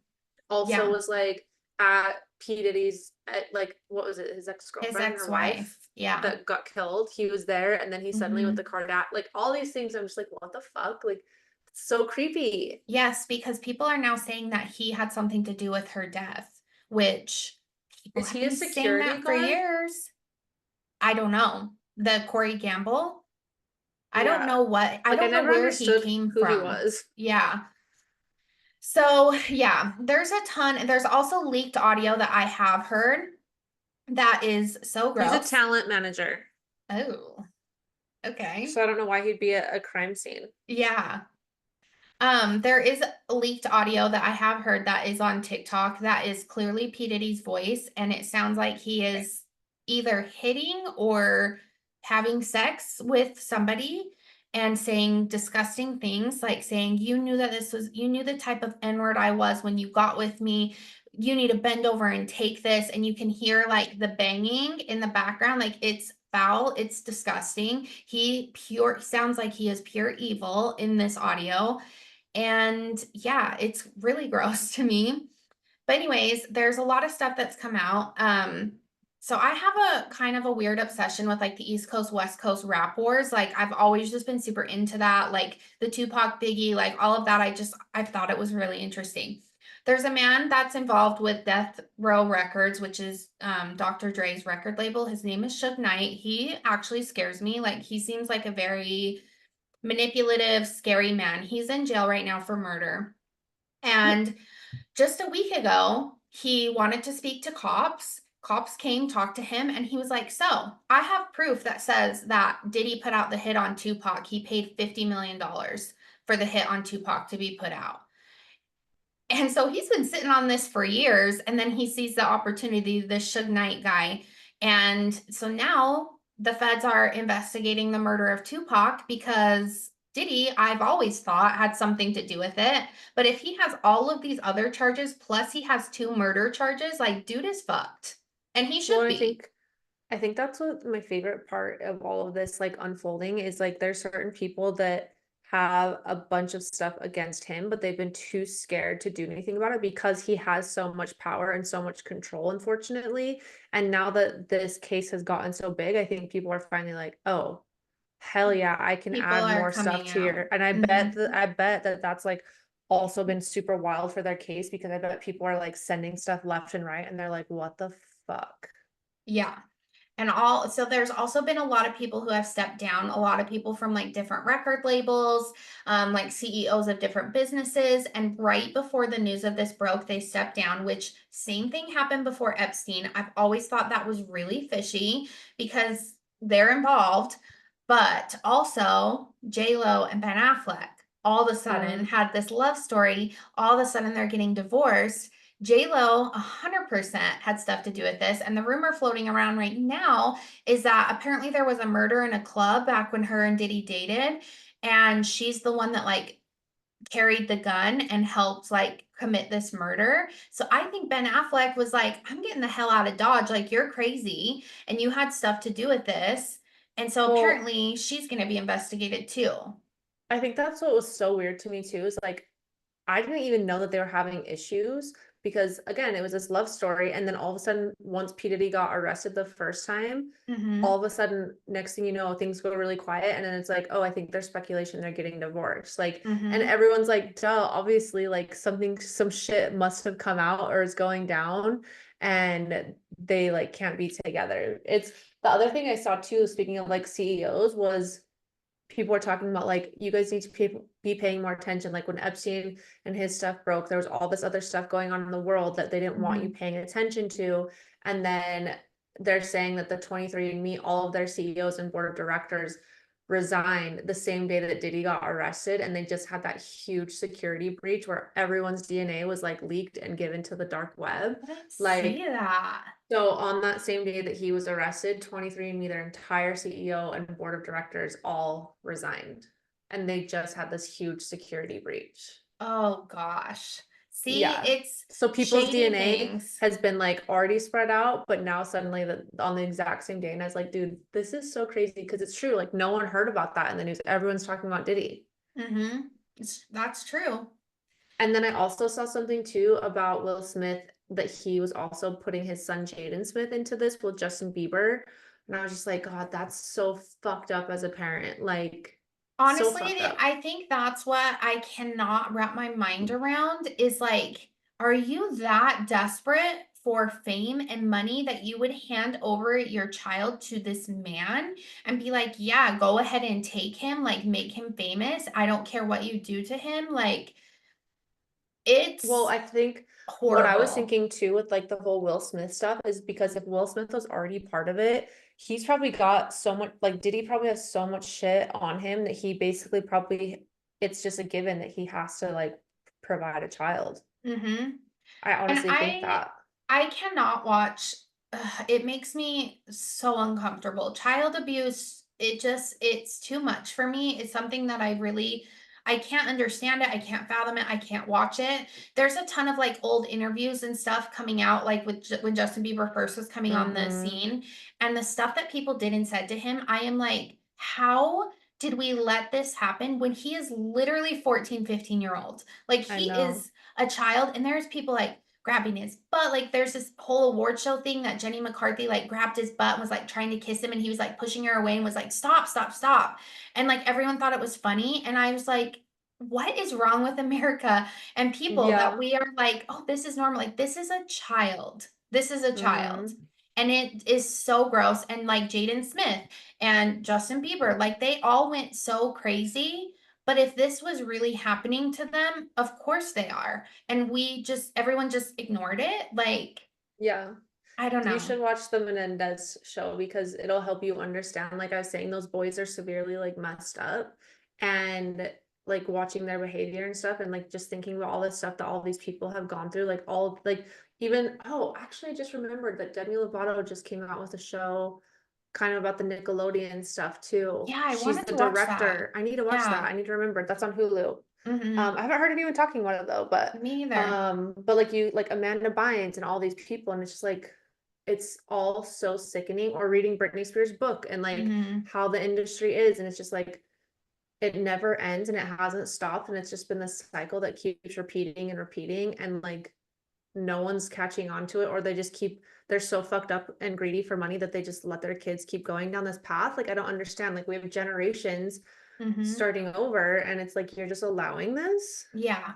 also Yeah, was like at P. Diddy's, at like, what was it, his his ex-girlfriend or wife ex-wife. Yeah. that got killed. He was there, and then he suddenly with Mm-hmm. the Kardashian, like all these things. I'm just like, what the fuck? Like, it's so creepy. Yes, because people are now saying that he had something to do with her death, which people Is have he a been saying security that for guard? years. I don't know. The Corey Gamble, Yeah. I Like, I don't know never where he understood came who he from. was. Yeah. So, yeah, there's a ton. There's also leaked audio that I have heard that is so He's a gross. talent manager, Oh, okay. so I don't know why he'd be at a crime scene. Yeah. There is leaked audio that I have heard that is on TikTok that is clearly P. Diddy's voice, and it sounds like he is either hitting or having sex with somebody and saying disgusting things, like saying, you knew the type of N-word I was when you got with me. You need to bend over and take this. And you can hear like the banging in the background, like it's foul, it's disgusting. He pure sounds like he is pure evil in this audio. And yeah, it's really gross to me. But anyways, there's a lot of stuff that's come out. So I have a kind of a weird obsession with like the East Coast, West Coast rap wars. Like I've always just been super into that, like the Tupac, Biggie, like all of that. I've thought it was really interesting. There's a man that's involved with Death Row Records, which is Dr. Dre's record label. His name is Suge Knight. He actually scares me. Like he seems like a very manipulative, scary man. He's in jail right now for murder. And just a week ago, he wanted to speak to cops. Cops came, talked to him, and he was like, so I have proof that says that Diddy put out the hit on Tupac. He paid $50 million for the hit on Tupac to be put out. And so he's been sitting on this for years, and then he sees the opportunity, this Suge Knight guy. And so now the feds are investigating the murder of Tupac because Diddy, I've always thought, had something to do with it. But if he has all of these other charges, plus he has 2 murder charges, like, dude is fucked. And he Well, should I be. think I think that's what my favorite part of all of this like unfolding is, like there's certain people that have a bunch of stuff against him, but they've been too scared to do anything about it because he has so much power and so much control, unfortunately. And now that this case has gotten so big, I think people are finally like, oh, hell yeah, I can People add are more stuff coming to out. your, and Mhm. I bet that that's like also been super wild for their case, because I bet people are like sending stuff left and right and they're like, what the fuck? Yeah. So there's also been a lot of people who have stepped down, a lot of people from like different record labels, like CEOs of different businesses. And right before the news of this broke, they stepped down, which same thing happened before Epstein. I've always thought that was really fishy because they're involved, but also J-Lo and Ben Affleck all of a Yeah. sudden had this love story. All of a sudden they're getting divorced. J-Lo 100% had stuff to do with this. And the rumor floating around right now is that apparently there was a murder in a club back when her and Diddy dated. And she's the one that like carried the gun and helped like commit this murder. So I think Ben Affleck was like, I'm getting the hell out of Dodge. Like, you're crazy and you had stuff to do with this. And so Well, apparently she's going to be investigated too. I think that's what was so weird to me too, is like I didn't even know that they were having issues because again, it was this love story. And then all of a sudden, once P. Diddy got arrested the first time, Mm-hmm. all of a sudden, next thing you know, things go really quiet. And then it's like, oh, I think there's speculation they're getting divorced. Like, and Mm-hmm. everyone's like, duh, obviously, like some shit must have come out or is going down. And they like can't be together. It's the other thing I saw too, speaking of like CEOs, was people were talking about like you guys need to be paying more attention. Like when Epstein and his stuff broke, there was all this other stuff going on in the world that they didn't want you Mm-hmm. paying attention to. And then they're saying that the 23andMe, all of their CEOs and board of directors resigned the same day that Diddy got arrested, and they just had that huge security breach where everyone's DNA was like leaked and given to the dark web. I didn't see Like, that. so on that same day that he was arrested, 23andMe, their entire CEO and board of directors all resigned. And they just had this huge security breach. Oh gosh. See, Yeah. it's So people's shady DNA things. has been like already spread out, but now suddenly on the exact same day. And I was like, dude, this is so crazy because it's true. Like no one heard about that in the news. Everyone's talking about Diddy. Mm-hmm. That's true. And then I also saw something too about Will Smith, that he was also putting his son Jaden Smith into this with Justin Bieber. And I was just like, God, that's so fucked up as a parent. Like, so Honestly, fucked up. I think that's what I cannot wrap my mind around is like, are you that desperate for fame and money that you would hand over your child to this man and be like, yeah, go ahead and take him, like make him famous. I don't care what you do to him. Like, Well, it's I think what I was horrible. thinking too with like the whole Will Smith stuff is because if Will Smith was already part of it, he's probably got so much, like, Diddy probably has so much shit on him that he basically probably, it's just a given that he has to like provide a child. Mm-hmm. I And honestly think that. I cannot watch it makes me so uncomfortable. Child abuse, it's too much for me. It's something that I can't understand it. I can't fathom it. I can't watch it. There's a ton of like old interviews and stuff coming out like when Justin Bieber first was coming on the Mm-hmm. scene and the stuff that people did and said to him, I am like, how did we let this happen when he is literally 14, 15-year old? Like I he know. is a child and there's people like grabbing his butt. Like there's this whole award show thing that Jenny McCarthy like grabbed his butt and was like trying to kiss him and he was like pushing her away and was like, stop, stop, stop. And like everyone thought it was funny. And I was like, what is wrong with America and people that Yeah. we are like, oh, this is normal. Like this is a child. This is a child. Mm-hmm. And it is so gross. And like Jaden Smith and Justin Bieber, like they all went so crazy. But if this was really happening to them, of course they are. And everyone just ignored it. Like, Yeah. I don't You know. should watch the Menendez show because it'll help you understand. Like I was saying, those boys are severely like messed up, and like watching their behavior and stuff, and like just thinking about all this stuff that all these people have gone through, like all like even oh, actually, I just remembered that Demi Lovato just came out with a show kind of about the Nickelodeon stuff too. Yeah, I She's wanted the to watch that. director. I need to watch that. Yeah. I need to remember. That's on Hulu. Mm-hmm. I haven't heard anyone talking about it though, Me either. but like you like Amanda Bynes and all these people, and it's just like it's all so sickening. Or reading Britney Spears' book and like Mm-hmm. how the industry is, and it's just like it never ends and it hasn't stopped, and it's just been this cycle that keeps repeating and repeating, and like no one's catching on to it, or they're so fucked up and greedy for money that they just let their kids keep going down this path. Like I don't understand. Like we have generations Mm-hmm. starting over, and it's like you're just allowing this. Yeah.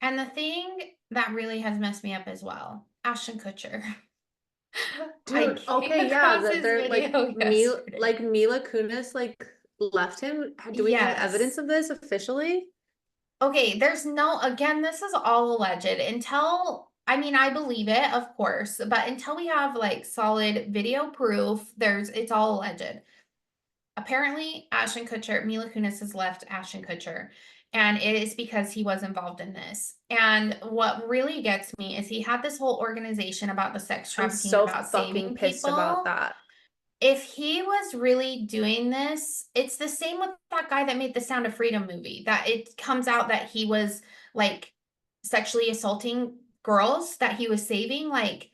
And the thing that really has messed me up as well, Ashton Kutcher. I Dude, came okay, yeah, across that his they're video yesterday. like Mila Kunis like left him. Do we have evidence Yes. of this officially? Okay, there's no, again, this is all alleged until, I mean, I believe it, of course, but until we have like solid video proof, it's all alleged. Apparently, Ashton Kutcher, Mila Kunis has left Ashton Kutcher, and it is because he was involved in this. And what really gets me is he had this whole organization about the sex I'm trafficking and so about fucking saving pissed about people. that. If he was really doing this, it's the same with that guy that made the Sound of Freedom movie, that it comes out that he was like sexually assaulting girls that he was saving. Like,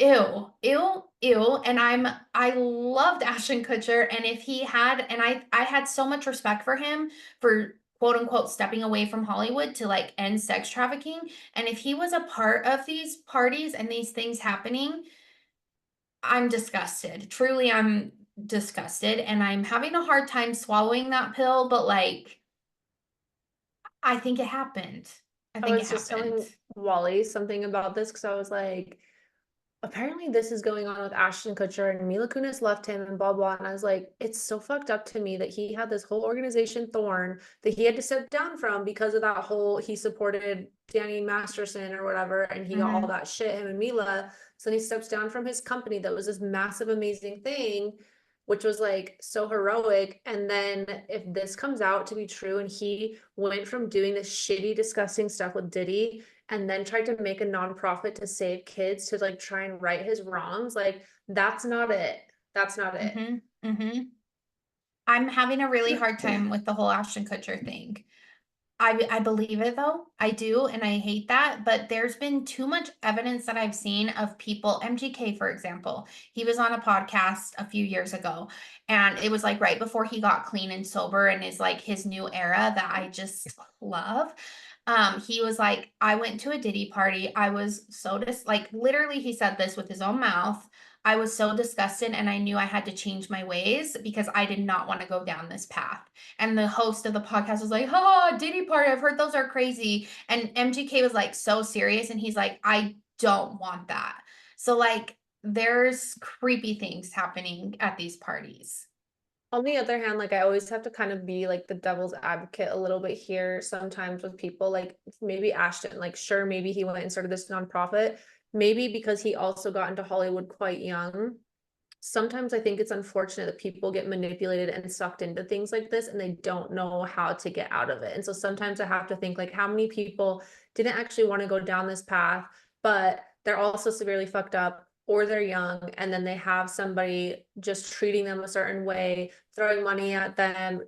ew, ew, ew. And I loved Ashton Kutcher. And if he had, and I had so much respect for him for quote unquote stepping away from Hollywood to like end sex trafficking. And if he was a part of these parties and these things happening, I'm disgusted. Truly, I'm disgusted. And I'm having a hard time swallowing that pill, but like, I think it happened. I I think it was just happened. telling Wally something about this because I was like, apparently this is going on with Ashton Kutcher and Mila Kunis left him and blah blah. And I was like, it's so fucked up to me that he had this whole organization Thorn that he had to step down from because of that whole he supported Danny Masterson or whatever, and he got all Mhm. that shit, him and Mila. So then he steps down from his company that was this massive, amazing thing, which was like so heroic. And then if this comes out to be true and he went from doing this shitty, disgusting stuff with Diddy and then tried to make a nonprofit to save kids to like try and right his wrongs, like that's not it. That's not it. Mhm. Mhm. I'm having a really hard time with the whole Ashton Kutcher thing. I believe it though. I do, and I hate that. But there's been too much evidence that I've seen of people, MGK, for example. He was on a podcast a few years ago, and it was like right before he got clean and sober and is like his new era that I just love. He was like, I went to a Diddy party. I was so like literally he said this with his own mouth. I was so disgusted and I knew I had to change my ways because I did not want to go down this path. And the host of the podcast was like, oh, Diddy party. I've heard those are crazy. And MGK was like so serious. And he's like, I don't want that. So, like, there's creepy things happening at these parties. On the other hand, like I always have to kind of be like the devil's advocate a little bit here sometimes with people like maybe Ashton, like sure, maybe he went and started this nonprofit, maybe because he also got into Hollywood quite young. Sometimes I think it's unfortunate that people get manipulated and sucked into things like this and they don't know how to get out of it. And so sometimes I have to think like how many people didn't actually want to go down this path, but they're also severely fucked up or they're young and then they have somebody just treating them a certain way, throwing money at them.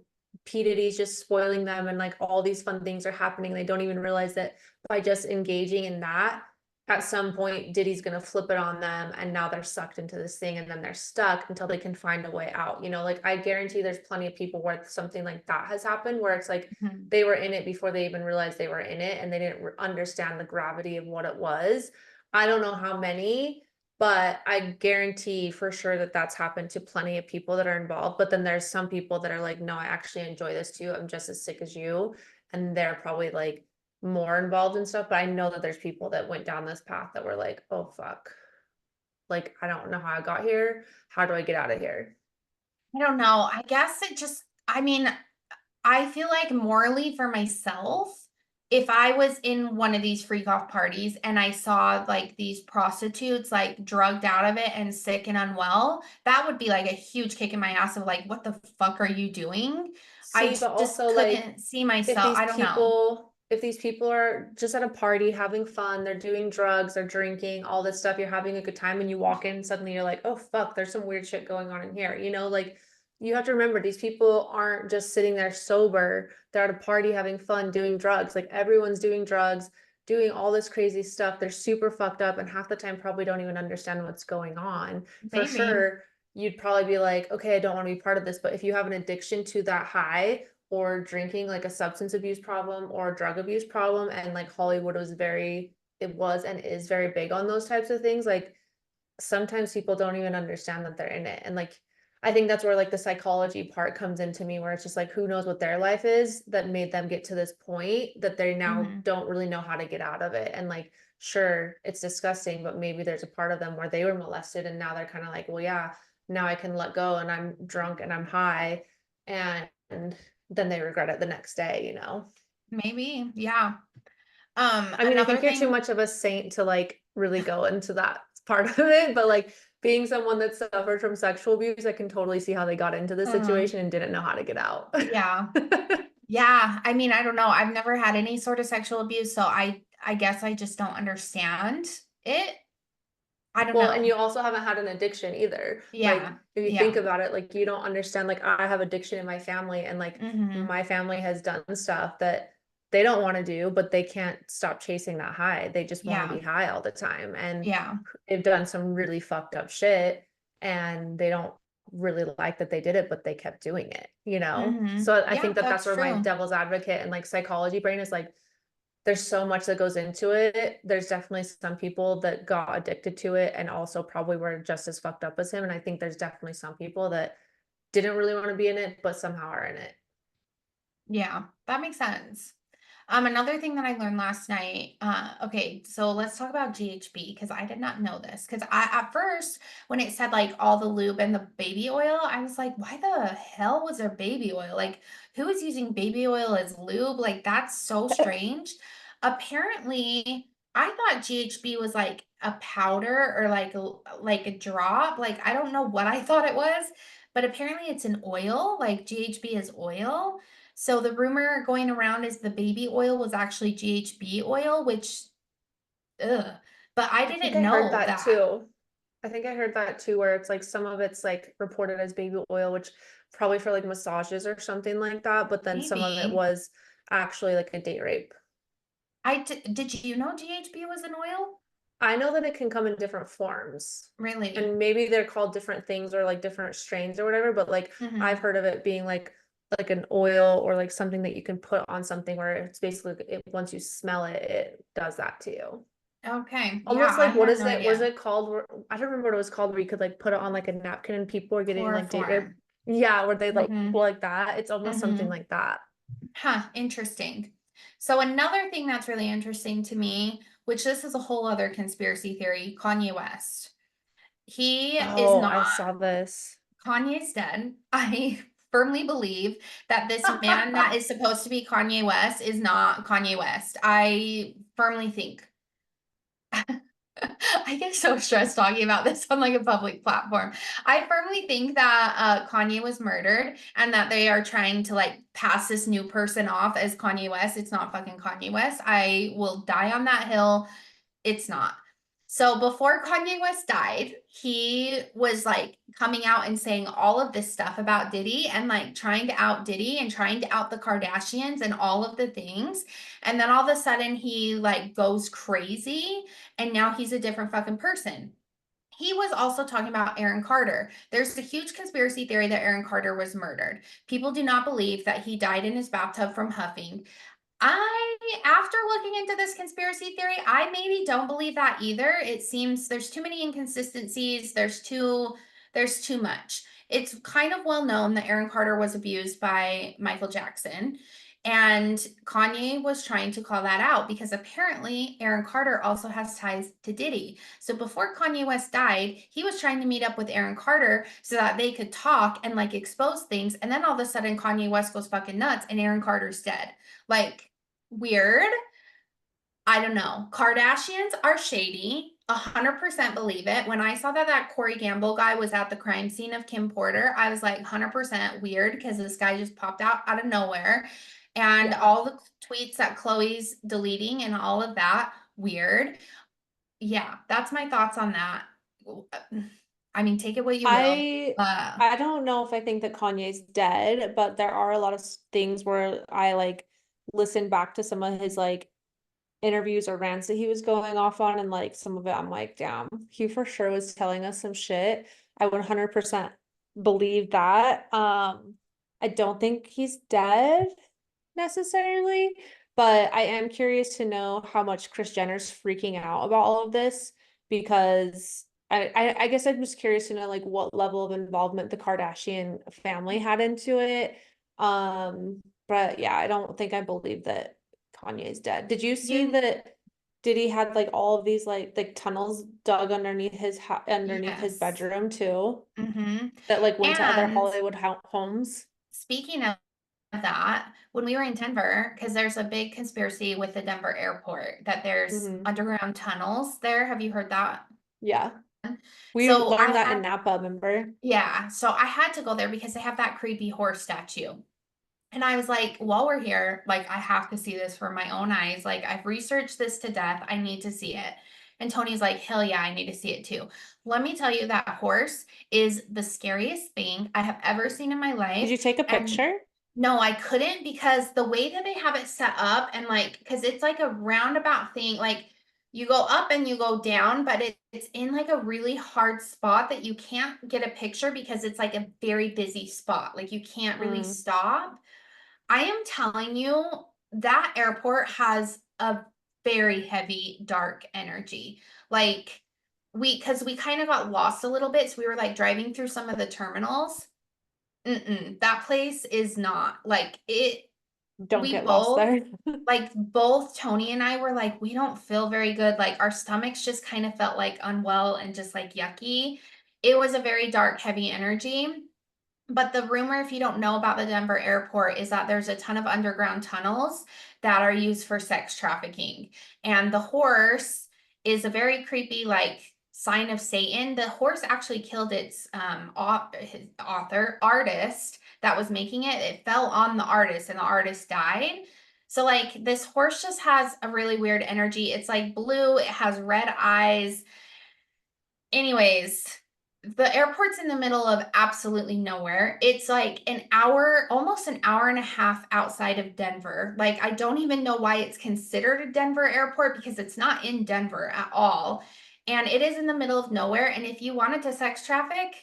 P. Diddy's just spoiling them and like all these fun things are happening. They don't even realize that by just engaging in that, at some point Diddy's gonna flip it on them and now they're sucked into this thing and then they're stuck until they can find a way out. You know, like I guarantee there's plenty of people where something like that has happened where it's like Mhm. they were in it before they even realized they were in it and they didn't understand the gravity of what it was. I don't know how many, but I guarantee for sure that that's happened to plenty of people that are involved. But then there's some people that are like, no, I actually enjoy this too. I'm just as sick as you. And they're probably like more involved in stuff, but I know that there's people that went down this path that were like, oh fuck. Like, I don't know how I got here. How do I get out of here? I don't know. I guess it just, I mean, I feel like morally for myself, if I was in one of these freak off parties and I saw like these prostitutes like drugged out of it and sick and unwell, that would be like a huge kick in my ass of like, what the fuck are you doing? I See, but just also like couldn't see myself. I don't know. if these people are just at a party having fun, they're doing drugs, they're drinking, all this stuff, you're having a good time and you walk in, suddenly you're like, oh fuck, there's some weird shit going on in here. You know, like you have to remember these people aren't just sitting there sober, they're at a party having fun doing drugs. Like everyone's doing drugs, doing all this crazy stuff. They're super fucked up and half the time probably don't even understand what's going on. For Maybe. sure, you'd probably be like, okay, I don't want to be part of this. But if you have an addiction to that high, or drinking like a substance abuse problem or a drug abuse problem, and like Hollywood was very, it was and is very big on those types of things, like sometimes people don't even understand that they're in it. And like I think that's where like the psychology part comes into me, where it's just like who knows what their life is that made them get to this point that they now Hmm. don't really know how to get out of it. And like sure, it's disgusting, but maybe there's a part of them where they were molested and now they're kind of like, well yeah, now I can let go and I'm drunk and I'm high, and then they regret it the next day, you know. Maybe. Yeah. I mean, I Another think you're too thing. much of a saint to like really go into that part of it, but like being someone that suffered from sexual abuse, I can totally see how they got into this uh situation and didn't know how to get out. Yeah. Yeah, I mean, I don't know. I've never had any sort of sexual abuse, so I guess I just don't understand it. I don't Well, and know. you also haven't had an addiction either. Like, Yeah. if you think Yeah. about it, like you don't understand, like I have addiction in my family, and like Hmm. my family has done stuff that they don't want to do, but they can't stop chasing that high. They just want to be Yeah. high all the time. And Yeah. they've done some really fucked up shit and they don't really like that they did it, but they kept doing it, you know? Mm-hmm. So I Yeah, think that that's that's where my true. devil's advocate and like psychology brain is like, there's so much that goes into it. There's definitely some people that got addicted to it and also probably were just as fucked up as him. And I think there's definitely some people that didn't really want to be in it, but somehow are in it. Yeah, that makes sense. Another thing that I learned last night, okay, so let's talk about GHB because I did not know this. Because I, at first, when it said like all the lube and the baby oil, I was like, why the hell was there baby oil? Like, who is using baby oil as lube? Like, that's so strange. Apparently, I thought GHB was like a powder or like a drop. Like, I don't know what I thought it was, but apparently it's an oil. Like, GHB is oil. So the rumor going around is the baby oil was actually GHB oil, which, ugh. But I I think didn't I heard know that that. too. I think I heard that too, where it's like some of it's like reported as baby oil, which probably for like massages or something like that, but then some of it Maybe. was actually like a date rape. Did you know GHB was an oil? I know that it can come in different forms. Really? And maybe they're called different things or like different strains or whatever, but like I've Hmm. heard of it being like an oil or like something that you can put on something where it's basically once you smell it, it does that to you. Okay. Yeah, Almost I like what had is no it? Was idea. it called? I don't remember what it was called where you could like put it on like a napkin and people were getting like date rape. Chloroform. Yeah, where they Hmm. like that. It's almost something Hmm. like that. Huh, interesting. So another thing that's really interesting to me, which this is a whole other conspiracy theory, Kanye West. He is Oh, not I saw this. Kanye's dead. I firmly believe that this man that is supposed to be Kanye West is not Kanye West. I firmly think. I get so stressed talking about this on like a public platform. I firmly think that Kanye was murdered and that they are trying to like pass this new person off as Kanye West. It's not fucking Kanye West. I will die on that hill. It's not. So before Kanye West died, he was like coming out and saying all of this stuff about Diddy and like trying to out Diddy and trying to out the Kardashians and all of the things. And then all of a sudden he like goes crazy and now he's a different fucking person. He was also talking about Aaron Carter. There's a huge conspiracy theory that Aaron Carter was murdered. People do not believe that he died in his bathtub from huffing. After looking into this conspiracy theory, I maybe don't believe that either. It seems there's too many inconsistencies. There's too much. It's kind of well known that Aaron Carter was abused by Michael Jackson. And Kanye was trying to call that out because apparently Aaron Carter also has ties to Diddy. So before Kanye West died, he was trying to meet up with Aaron Carter so that they could talk and like expose things. And then all of a sudden, Kanye West goes fucking nuts and Aaron Carter's dead. Like, weird. I don't know. Kardashians are shady. 100% believe it. When I saw that Corey Gamble guy was at the crime scene of Kim Porter, I was like 100% weird because this guy just popped out of nowhere. And Yeah. all the tweets that Chloe's deleting and all of that, weird. Yeah, that's my thoughts on that. I mean, take it what you will. I I don't know if I think that Kanye's dead, but there are a lot of things where I like listen back to some of his like interviews or rants that he was going off on, and like some of it I'm like, damn, he for sure was telling us some shit. I 100% believe that. I don't think he's dead necessarily, but I am curious to know how much Kris Jenner's freaking out about all of this because I guess I'm just curious to know like what level of involvement the Kardashian family had into it. But yeah, I don't think I believe that Kanye's dead. Did you see You, that Diddy had like all of these like tunnels dug underneath underneath his yes. bedroom too Mm-hmm. that like went to other And Hollywood homes? speaking of that, when we were in Denver, because there's a big conspiracy with the Denver airport that there's Hmm. underground tunnels there. Have you heard that? Yeah. We So I learned that in had, Napa, remember? yeah, so I had to go there because they have that creepy horse statue. And I was like, while we're here, like, I have to see this for my own eyes. Like, I've researched this to death. I need to see it. And Tony's like, hell yeah, I need to see it too. Let me tell you, that horse is the scariest thing I have ever seen in my Did life. you take a And picture? no, I couldn't because the way that they have it set up and like, because it's like a roundabout thing, like You go up and you go down, but it's in like a really hard spot that you can't get a picture because it's like a very busy spot. Like you can't really Mm, stop. I am telling you, that airport has a very heavy, dark energy. Like because we kind of got lost a little bit. So we were like driving through some of the terminals. That place is not like it. don't We get lost both, there. like both Tony and I were like, we don't feel very good. Like our stomachs just kind of felt like unwell and just like yucky. It was a very dark, heavy energy. But the rumor, if you don't know about the Denver airport, is that there's a ton of underground tunnels that are used for sex trafficking. And the horse is a very creepy, like, sign of Satan. The horse actually killed its his author, artist that was making it. It fell on the artist and the artist died. So, like, this horse just has a really weird energy. It's like blue, it has red eyes. Anyways, the airport's in the middle of absolutely nowhere. It's like an hour, almost an hour and a half outside of Denver. Like, I don't even know why it's considered a Denver airport because it's not in Denver at all. And it is in the middle of nowhere. And if you wanted to sex traffic,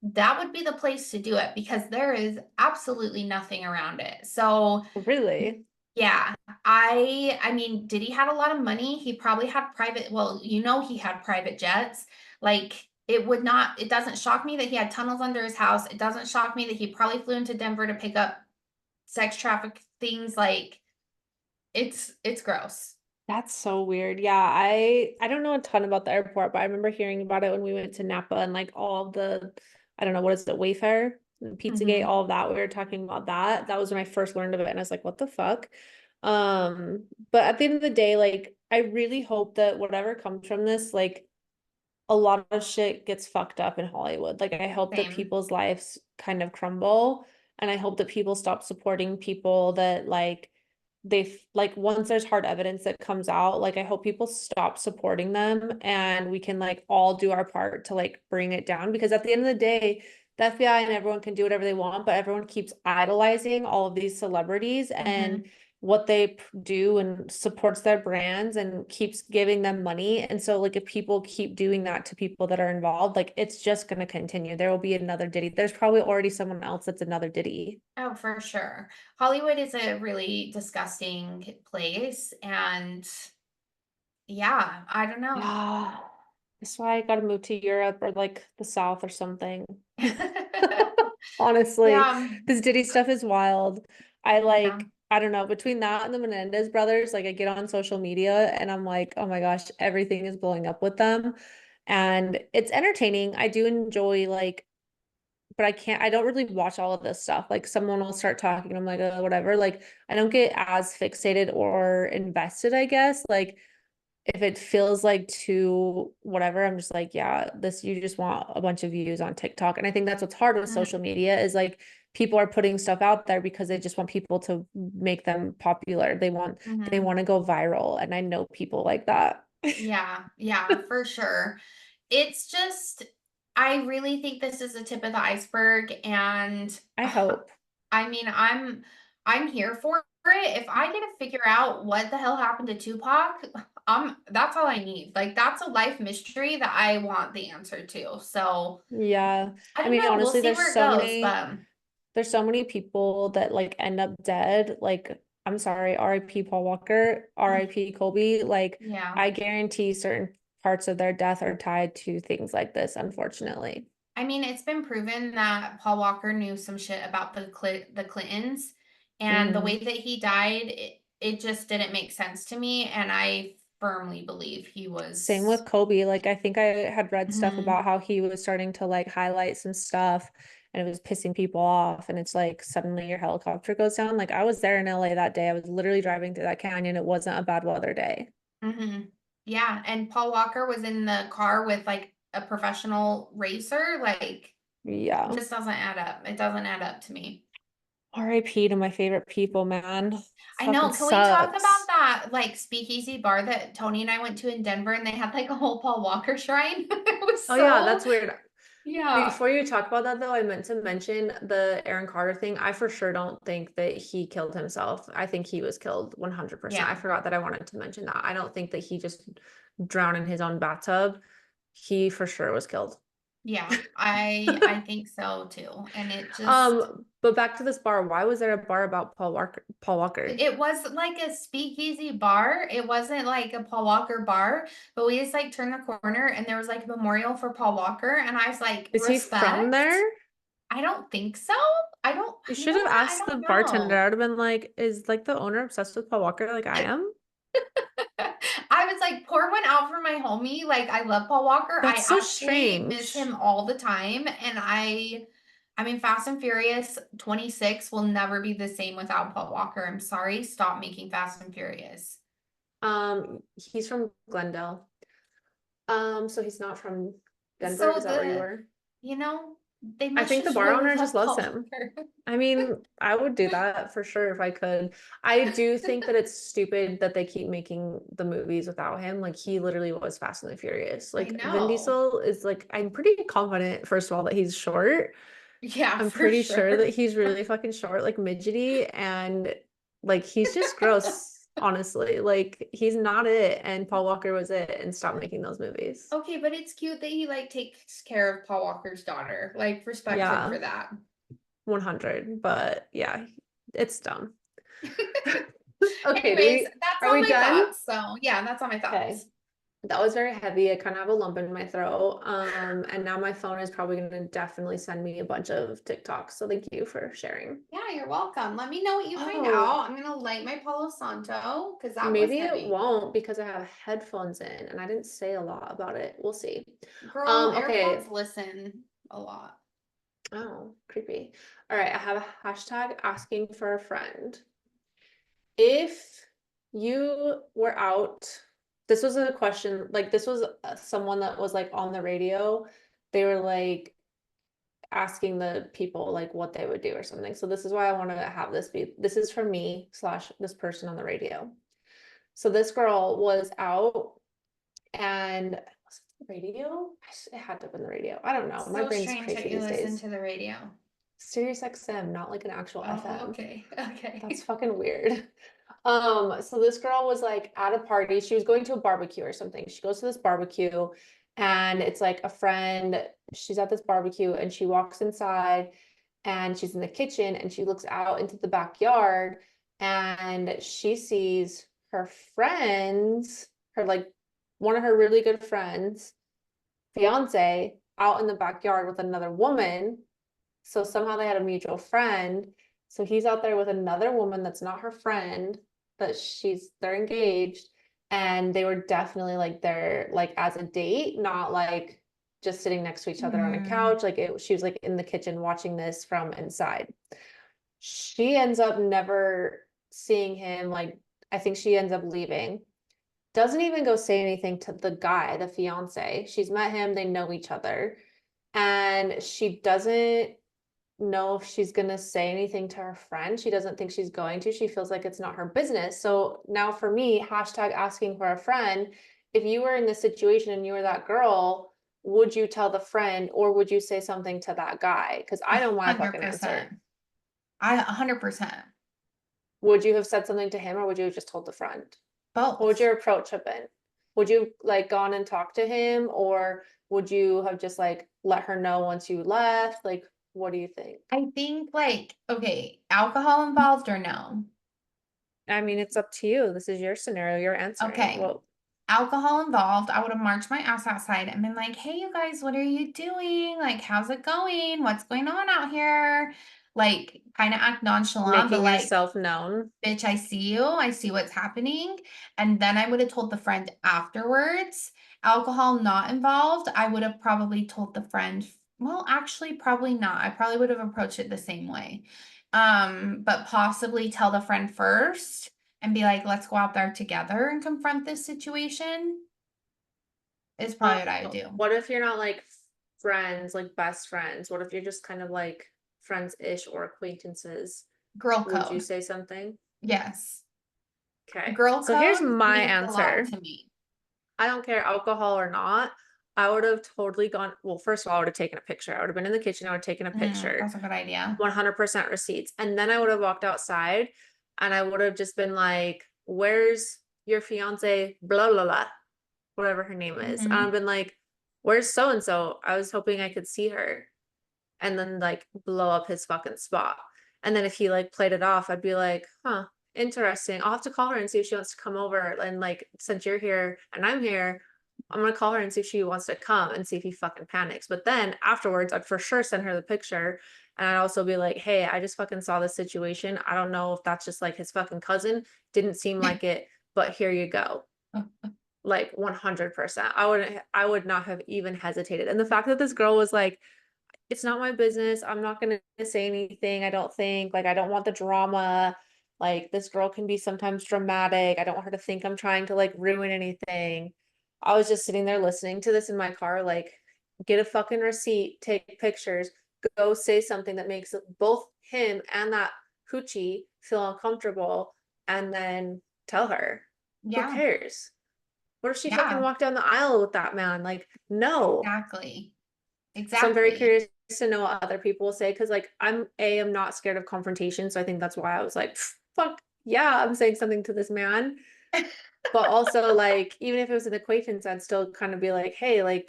that would be the place to do it because there is absolutely nothing around it. So, Really? yeah, I mean, Diddy had a lot of money. He probably had private, well, he had private jets. Like it doesn't shock me that he had tunnels under his house. It doesn't shock me that he probably flew into Denver to pick up sex traffic things. Like it's gross. That's so weird. Yeah, I don't know a ton about the airport, but I remember hearing about it when we went to Napa and like all the, I don't know, what is it, Wayfair, Pizzagate, Hmm. all of that. We were talking about that. That was when I first learned of it, and I was like, what the fuck? But at the end of the day, like I really hope that whatever comes from this, like a lot of shit gets fucked up in Hollywood. Like I hope that Same. people's lives kind of crumble, and I hope that people stop supporting people that like like once there's hard evidence that comes out, like I hope people stop supporting them and we can like all do our part to like bring it down, because at the end of the day, the FBI and everyone can do whatever they want, but everyone keeps idolizing all of these celebrities and Hmm. what they do and supports their brands and keeps giving them money. And so like if people keep doing that to people that are involved, like it's just going to continue. There will be another Diddy. There's probably already someone else that's another Diddy. Oh, for sure. Hollywood is a really disgusting place, and yeah, I don't know. Yeah. That's why I gotta move to Europe or like the South or something. Honestly, Yeah, this Diddy stuff is wild. I yeah. like, I don't know, between that and the Menendez brothers, like I get on social media and I'm like, oh my gosh, everything is blowing up with them. And it's entertaining. I do enjoy like, but I don't really watch all of this stuff. Like someone will start talking, and I'm like, oh, whatever. Like I don't get as fixated or invested, I guess. Like if it feels like too whatever, I'm just like, yeah, this, you just want a bunch of views on TikTok. And I think that's what's hard with social media is like people are putting stuff out there because they just want people to make them popular. They Mm-hmm. want to go viral. And I know people like that. Yeah, yeah, for sure. It's just, I really think this is the tip of the iceberg, and I hope. I mean, I'm here for it. If I get to figure out what the hell happened to Tupac, that's all I need. Like that's a life mystery that I want the answer to. So Yeah. I I don't mean, know. We'll honestly, see where it goes, but there's so many people that like end up dead. Like, I'm sorry, RIP Paul Walker, RIP Kobe. Like, yeah. I guarantee certain parts of their death are tied to things like this, unfortunately. I mean, it's been proven that Paul Walker knew some shit about the Clintons, and the way Hmm. that he died, it just didn't make sense to me, and I firmly believe he Same was. with Kobe. Like, I think I had read stuff Mhm, about how he was starting to like highlight some stuff and it was pissing people off. And it's like suddenly your helicopter goes down. Like, I was there in LA that day. I was literally driving through that canyon. It wasn't a bad weather day. mhm. Yeah, and Paul Walker was in the car with like a professional racer. Like, it Yeah. just doesn't add up. It doesn't add up to me. RIP to my favorite people, man. I Fucking know. Can we talk about sucks. that like speakeasy bar that Tony and I went to in Denver, and they had like a whole Paul Walker shrine? It was Oh yeah, so, that's weird. yeah. Before you talk about that though, I meant to mention the Aaron Carter thing. I for sure don't think that he killed himself. I think he was killed 100%. I Yeah. forgot that I wanted to mention that. I don't think that he just drown in his own bathtub, he for sure was killed. Yeah, I think so too. And it just But back to this bar. Why was there a bar about Paul Walker? Paul Walker. it was like a speakeasy bar. It wasn't like a Paul Walker bar, but we just like turned the corner and there was like a memorial for Paul Walker. And I was like, Is he from there? respect? I don't think so. I don't, You you should know have what? I asked the don't bartender. I know. would have been like, is like the owner obsessed with Paul Walker like I am? I was like, pour one out for my homie. Like, I love Paul Walker. I That's so actually miss strange. him all the time. And I mean, Fast and Furious 26 will never be the same without Paul Walker. I'm sorry. Stop making Fast and Furious. He's from Glendale. So he's not from Denver. So Is that where you were? you know, they I must think the just bar really owner love just loves Paul him. Walker. I mean, I would do that for sure if I could. I do think that it's stupid that they keep making the movies without him. Like he literally was Fast and the Furious. I Like Vin know. Diesel is like, I'm pretty confident, first of all, that he's short. Yeah, I'm for pretty sure that sure. he's really fucking short, like midgety, and like he's just gross, honestly. Like he's not it, and Paul Walker was it, and stop making those movies. Okay, but it's cute that he like takes care of Paul Walker's daughter. Like, respect him Yeah, for that. 100. But yeah, it's dumb. Okay, Anyways, that's are all we my done? thoughts. So yeah, that's all my Okay. thoughts. That was very heavy. I kind of have a lump in my throat. And now my phone is probably going to definitely send me a bunch of TikToks. So thank you for sharing. Yeah, you're welcome. Let me know what you find Oh, out. I'm gonna light my Palo Santo because that was maybe it heavy. won't because I have headphones in and I didn't say a lot about it. We'll see. Girl, Okay. AirPods listen a lot. Oh, creepy. All right, I have a hashtag asking for a friend. If you were out, this was a question, like this was someone that was like on the radio. They were like asking the people like what they would do or something. So this is why I want to have this be, this is from me slash this person on the radio. So this girl was out and was it the radio? It had to have been the radio. I don't know. My So brain's strange that crazy you these listen days. to the radio. Sirius XM, not like an actual Oh, FM. okay. Okay. That's fucking weird. So this girl was like at a party. She was going to a barbecue or something. She goes to this barbecue and it's like a friend. She's at this barbecue and she walks inside and she's in the kitchen and she looks out into the backyard and she sees her friends, her like one of her really good friends, fiance, out in the backyard with another woman. So somehow they had a mutual friend. So he's out there with another woman that's not her friend, that they're engaged. And they were definitely like they're like as a date, not like just sitting next to each other on a Hmm. couch. She was like in the kitchen watching this from inside. She ends up never seeing him. Like, I think she ends up leaving. Doesn't even go say anything to the guy, the fiance. She's met him, they know each other. And she doesn't know if she's going to say anything to her friend. She doesn't think she's going to. She feels like it's not her business. So now for me, hashtag asking for a friend, if you were in this situation and you were that girl, would you tell the friend or would you say something to that guy? Because I know my fucking 100%. answer. 100%. Would you have said something to him or would you have just told the friend? What would Both. your approach have been? Would you like gone and talked to him or would you have just like let her know once you left? Like, what do you think? I think like, okay, alcohol involved or no? I mean, it's up to you. This is your scenario. You're answering. Okay. Well, Alcohol involved, I would have marched my ass outside and been like, hey, you guys, what are you doing? Like, how's it going? What's going on out here? Like, kind of act nonchalant, but making like, yourself known. bitch, I see you. I see what's happening. And then I would have told the friend afterwards. Alcohol not involved, I would have probably told the friend, well, actually, probably not. I probably would have approached it the same way. But possibly tell the friend first and be like, let's go out there together and confront this situation is probably what I would do. What if you're not like friends, like best friends? What if you're just kind of like friends-ish or acquaintances? Girl Would you code. say something? Yes. Okay. Girl So here's code my means a lot answer. to me. I don't care alcohol or not. I would have totally gone. Well, first of all, I would have taken a picture. I would have been in the kitchen. I would have taken a picture, That's a good idea. 100% receipts. And then I would have walked outside and I would have just been like, where's your fiance? Blah, blah, blah. whatever her name is. And Mm-hmm. I've been like, where's so and so? I was hoping I could see her. And then like blow up his fucking spot. And then if he like played it off, I'd be like, huh, interesting. I'll have to call her and see if she wants to come over. And like, since you're here and I'm here, I'm gonna call her and see if she wants to come and see if he fucking panics. But then afterwards, I'd for sure send her the picture. And I'd also be like, hey, I just fucking saw this situation. I don't know if that's just like his fucking cousin. Didn't seem like it, but here you go. Like 100%. I would not have even hesitated. And the fact that this girl was like, it's not my business. I'm not gonna say anything. I don't think like I don't want the drama. Like this girl can be sometimes dramatic. I don't want her to think I'm trying to like ruin anything. I was just sitting there listening to this in my car, like, get a fucking receipt, take pictures, go say something that makes both him and that hoochie feel uncomfortable, and then tell her. Who Yeah. cares? What if she fucking Yeah. walked down the aisle with that man? Like, no. Exactly. So I'm very Exactly. curious to know what other people will say because like I'm not scared of confrontation. So I think that's why I was like, fuck yeah, I'm saying something to this man. But also like even if it was an acquaintance, I'd still kind of be like, hey, like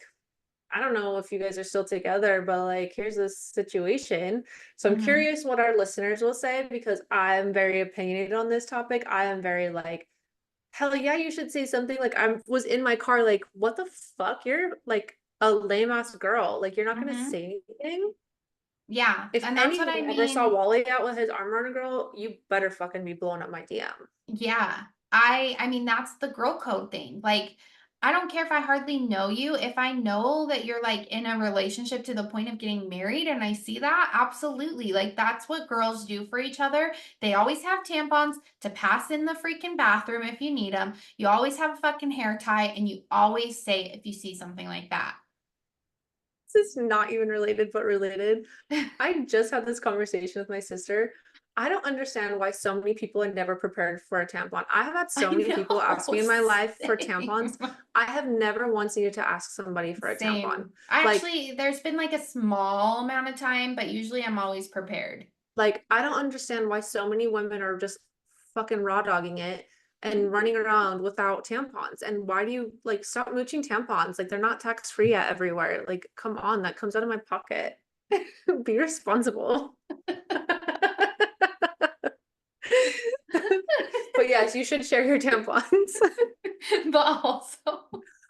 I don't know if you guys are still together, but like here's this situation. So I'm Mm-hmm. curious what our listeners will say because I'm very opinionated on this topic. I am very like, hell yeah, you should say something. Like I was in my car, like, what the fuck? You're like a lame ass girl. Like you're not gonna Mm-hmm. say anything. Yeah. If And that's what I anyone ever saw mean. Wally out with his arm around a girl, you better fucking be blowing up my DM. Yeah. I mean that's the girl code thing. Like I don't care if I hardly know you. If I know that you're like in a relationship to the point of getting married and I see that, absolutely. Like that's what girls do for each other. They always have tampons to pass in the freaking bathroom if you need them. You always have a fucking hair tie and you always say it if you see something like that. This is not even related, but related. I just had this conversation with my sister. I don't understand why so many people are never prepared for a tampon. I have had I so many people ask know. me in my life for tampons. Same. I have never once needed to ask somebody for a tampon. Same. I Like, actually, there's been like a small amount of time, but usually I'm always prepared. Like, I don't understand why so many women are just fucking raw dogging it and running around without tampons. And why do you like stop mooching tampons? Like, they're not tax free yet everywhere. Like, come on, that comes out of my pocket. Be responsible. But yes, you should share your tampons. But also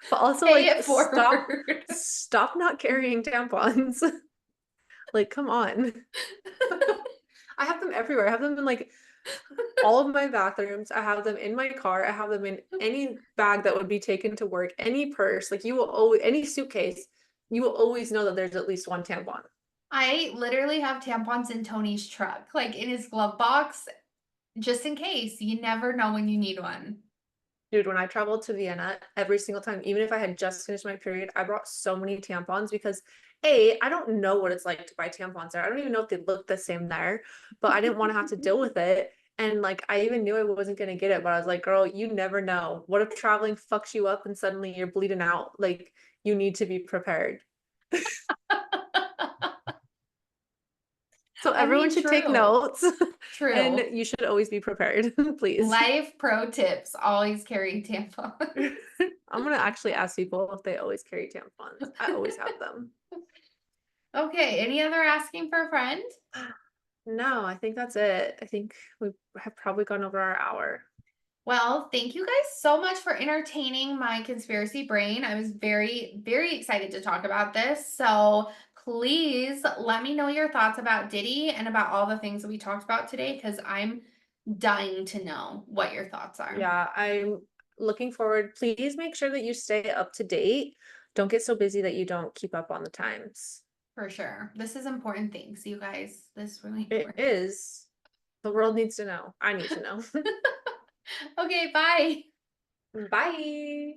But also, pay like, it forward. stop not carrying tampons. Like, come on. I have them everywhere. I have them in like all of my bathrooms. I have them in my car. I have them in any bag that would be taken to work, any purse. Like you will always, any suitcase, you will always know that there's at least one tampon. I literally have tampons in Tony's truck, like in his glove box, just in case. You never know when you need one. Dude, when I traveled to Vienna, every single time, even if I had just finished my period, I brought so many tampons because A, I don't know what it's like to buy tampons there. I don't even know if they look the same there, but I didn't want to have to deal with it. And like, I even knew I wasn't going to get it, but I was like, girl, you never know. What if traveling fucks you up and suddenly you're bleeding out? Like, you need to be prepared. So I everyone mean, should take true. notes and True. you should always be prepared, please. Life pro tips, always carry tampons. I'm gonna actually ask people if they always carry tampons. I always have them. Okay, any other asking for a friend? No, I think that's it. I think we have probably gone over our hour. Well, thank you guys so much for entertaining my conspiracy brain. I was very, very excited to talk about this. So please let me know your thoughts about Diddy and about all the things that we talked about today because I'm dying to know what your thoughts are. Yeah, I'm looking forward. Please make sure that you stay up to date. Don't get so busy that you don't keep up on the times. For sure. This is important things, you guys. This is really It important. is. The world needs to know. I need to know. Okay, bye. Bye.